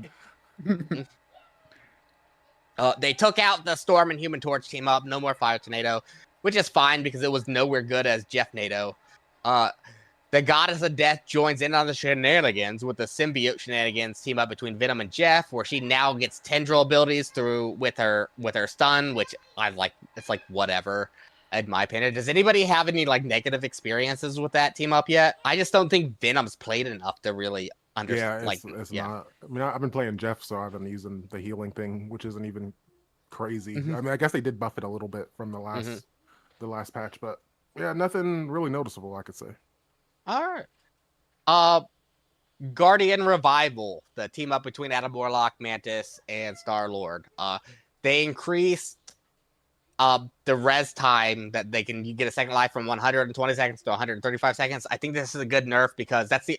They took out the Storm and Human Torch team up. No more Fire Tornado, which is fine because it was nowhere good as Jeff NATO. The Goddess of Death joins in on the shenanigans with the Symbiote shenanigans team up between Venom and Jeff, where she now gets tendril abilities with her stun, which I like. It's like whatever, in my opinion. Does anybody have any like negative experiences with that team up yet? I just don't think Venom's played enough to really understand. It's not. I mean, I've been playing Jeff, so I've been using the healing thing, which isn't even crazy. Mm-hmm. I mean, I guess they did buff it a little bit from the last patch, but yeah, nothing really noticeable, I could say. All right. Guardian Revival, the team up between Adam Warlock, Mantis, and Star-Lord. They increased the res time that you get a second life from 120 seconds to 135 seconds. I think this is a good nerf because that's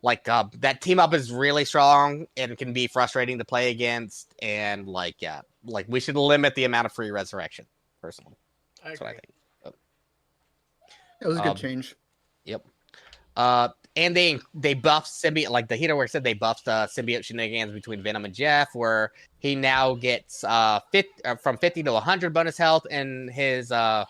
that team up is really strong and can be frustrating to play against. And we should limit the amount of free resurrection, personally. That's what I think. It was a good change. Yep. And they buffed symbiote, like the Heater Work said, they buffed symbiote shenanigans between Venom and Jeff, where he now gets from 50 to 100 bonus health, and his the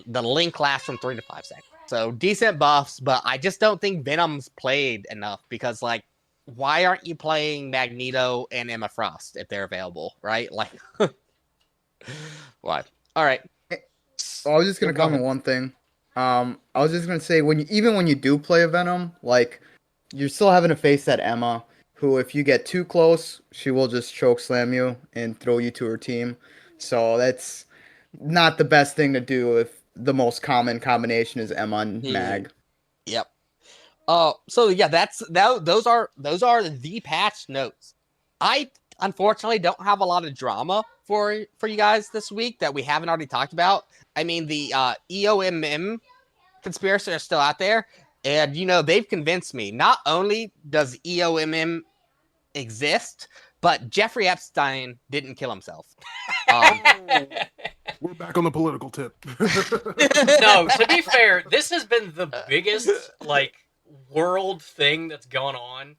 link lasts from 3 to 5 seconds. So decent buffs, but I just don't think Venom's played enough because why aren't you playing Magneto and Emma Frost if they're available, right? What? All right. I was just gonna comment one thing. I was just gonna say when you do play a Venom, you're still having to face that Emma, who if you get too close, she will just choke slam you and throw you to her team. So that's not the best thing to do if the most common combination is Emma and Mag. Yep. So yeah, those are the patch notes. I unfortunately don't have a lot of drama for you guys this week that we haven't already talked about. I mean, the EOMM conspiracy are still out there. And they've convinced me. Not only does EOMM exist, but Jeffrey Epstein didn't kill himself. We're back on the political tip. No, to be fair, this has been the biggest world thing that's gone on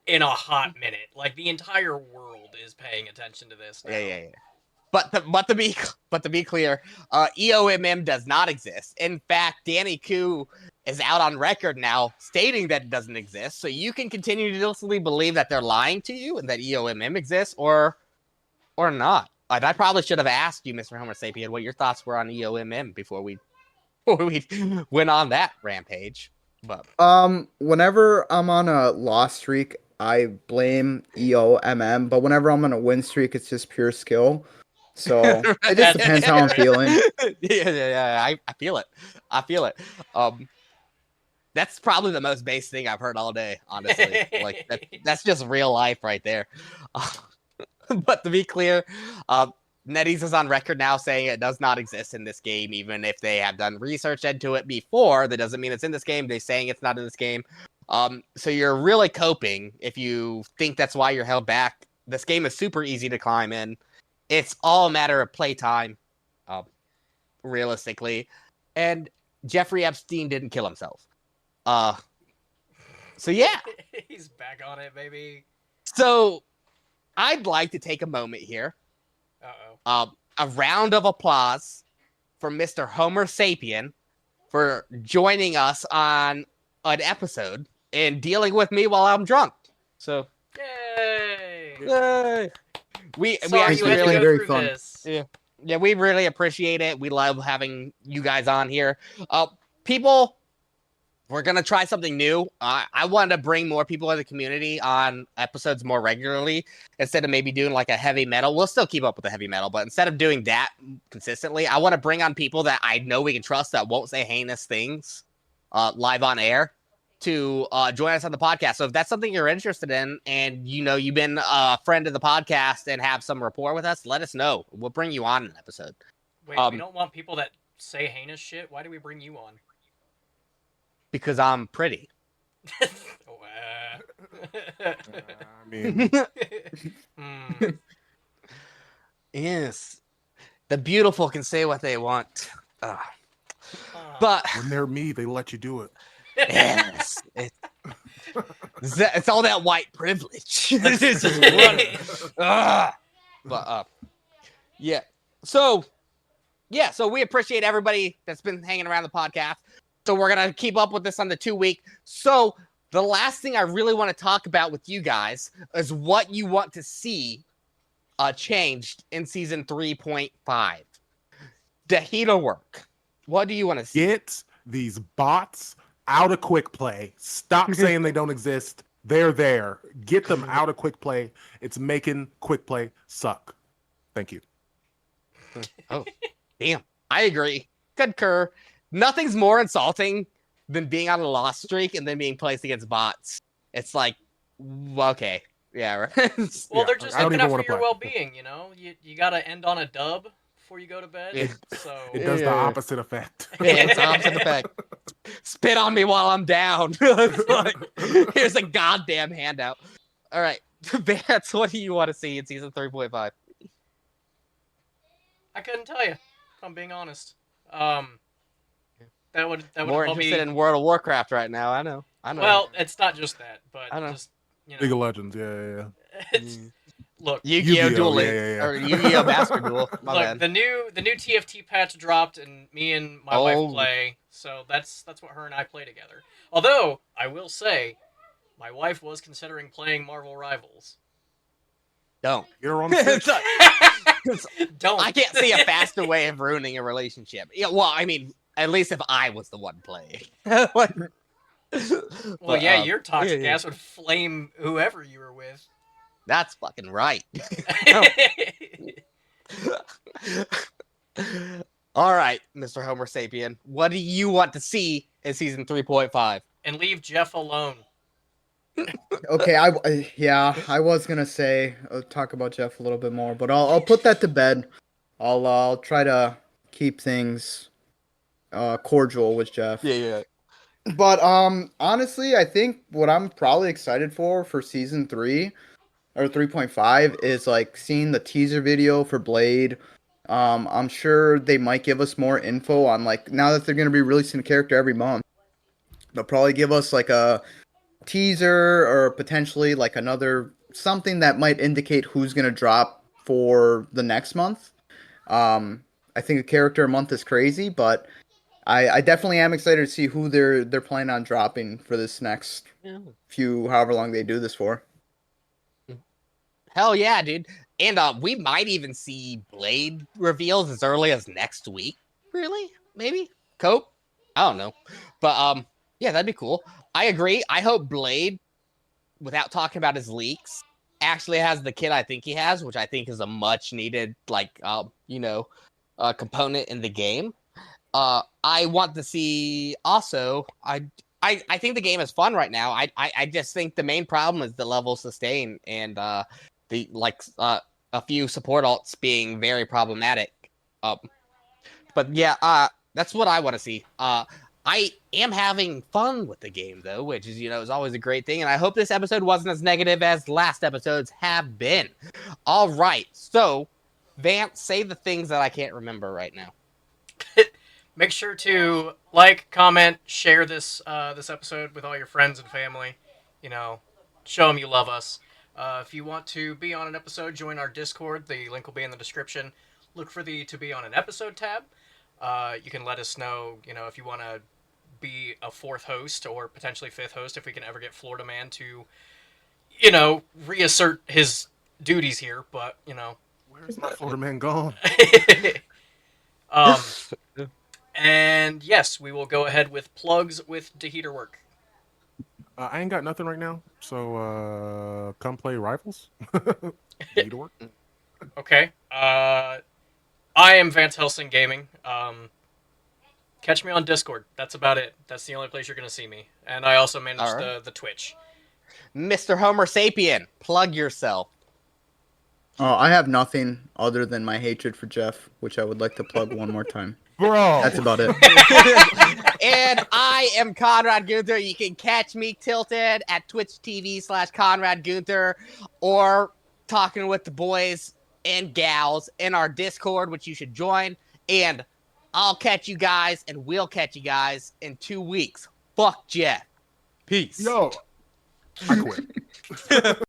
in a hot minute. Like the entire world is paying attention to this now. Yeah. But to be clear, EOMM does not exist. In fact, Danny Koo is out on record now stating that it doesn't exist. So you can continuously believe that they're lying to you and that EOMM exists, or not. Like, I probably should have asked you, Mr. Homer Sapien, what your thoughts were on EOMM before we went on that rampage. But whenever I'm on a loss streak, I blame EOMM, but whenever I'm on a win streak, it's just pure skill. So it just depends how I'm feeling. Yeah. I feel it. That's probably the most base thing I've heard all day, honestly. Like that's just real life right there. But to be clear, NetEase is on record now saying it does not exist in this game, even if they have done research into it before. That doesn't mean it's in this game. They're saying it's not in this game. So you're really coping if you think that's why you're held back. This game is super easy to climb in. It's all a matter of playtime, realistically. And Jeffrey Epstein didn't kill himself. So yeah. He's back on it, baby. So I'd like to take a moment here. A round of applause for Mr. Homer Sapien for joining us on an episode and dealing with me while I'm drunk. So Yay! We Sorry you actually had to really go very through fun. this. Yeah, we really appreciate it. We love having you guys on here. People, we're going to try something new. I wanted to bring more people in the community on episodes more regularly instead of maybe doing like a heavy metal. We'll still keep up with the heavy metal, but instead of doing that consistently, I want to bring on people that I know we can trust that won't say heinous things live on air to join us on the podcast. So if that's something you're interested in and you've been a friend of the podcast and have some rapport with us, let us know. We'll bring you on an episode. Wait, we don't want people that say heinous shit? Why do we bring you on? Because I'm pretty. I mean, Yes. The beautiful can say what they want. But when they're me, they let you do it. yes. It's all that white privilege. It's just running. But yeah. So we appreciate everybody that's been hanging around the podcast. So we're going to keep up with this on the 2-week. So the last thing I really want to talk about with you guys is what you want to see changed in season 3.5. The heater work. What do you want to see? Get these bots out of quick play. Stop saying they don't exist. They're there. Get them out of quick play. It's making quick play suck. Thank you. Oh, damn. I agree. Concur. Nothing's more insulting than being on a loss streak and then being placed against bots. It's like, okay. Yeah, right. Well, they're just I don't looking even out for wanna your play. well-being, You got to end on a dub before you go to bed. Yeah. So It does the Yeah. opposite effect. Yeah, it's the opposite effect. Spit on me while I'm down. It's like, here's a goddamn handout. All right. Vance, what do you want to see in season 3.5? I couldn't tell you, if I'm being honest. That would More help me. interested in World of Warcraft right now. I know. Well, it's not just that, but I know. just League of Legends, yeah. it's, look, Yu-Gi-Oh! Yu-Gi-Oh! Duel Link. Yeah. Or Yu-Gi-Oh! Master Duel. My look, bad. the new TFT patch dropped, and me and my wife play. So that's what her and I play together. Although I will say, my wife was considering playing Marvel Rivals. Don't. You're on the It's- Don't. I can't see a faster way of ruining a relationship. Yeah, well, I mean, at least if I was the one playing. Like, Well, but, yeah, your toxic yeah. ass would flame whoever you were with. That's fucking right. All right, Mr. Homer Sapien. What do you want to see in season 3.5? And leave Jeff alone. Okay, I was gonna say talk about Jeff a little bit more, but I'll put that to bed. I'll try to keep things cordial with Jeff. Yeah. But honestly, I think what I'm probably excited for season 3 or 3.5 is like seeing the teaser video for Blade. I'm sure they might give us more info on like now that they're going to be releasing a character every month. They'll probably give us like a teaser or potentially like another something that might indicate who's going to drop for the next month. Um, I think a character a month is crazy, but I definitely am excited to see who they're planning on dropping for this next Yeah. few however long they do this for. Hell yeah, dude. And we might even see Blade reveals as early as next week. Really? Maybe? Cope? I don't know. But yeah, that'd be cool. I agree. I hope Blade, without talking about his leaks, actually has the kit I think he has, which I think is a much needed component in the game. I want to see also I think the game is fun right now. I just think the main problem is the level sustain and a few support alts being very problematic. But yeah, that's what I want to see. I am having fun with the game though, which is always a great thing. And I hope this episode wasn't as negative as last episodes have been. All right, so Vance, say the things that I can't remember right now. Make sure to like, comment, share this episode with all your friends and family. Show them you love us. If you want to be on an episode, join our Discord. The link will be in the description. Look for the To Be on an Episode tab. You can let us know, if you want to be a fourth host or potentially fifth host if we can ever get Florida Man to, reassert his duties here. But, Where's my Florida man gone? um, and yes, we will go ahead with plugs with Deheater Work. I ain't got nothing right now, so come play Rivals. Need to work. Okay. I am Vance Helsing Gaming. Catch me on Discord. That's about it. That's the only place you're going to see me. And I also manage All the Twitch. Mr. Homer Sapien, plug yourself. Oh, I have nothing other than my hatred for Jeff, which I would like to plug one more time. Bro, That's about it. And I am Conrad Gunther. You can catch me tilted at Twitch TV/Conrad Gunther or talking with the boys and gals in our Discord, which you should join. And I'll catch you guys and we'll catch you guys in 2 weeks. Fuck Jeff. Peace. Yo, I quit.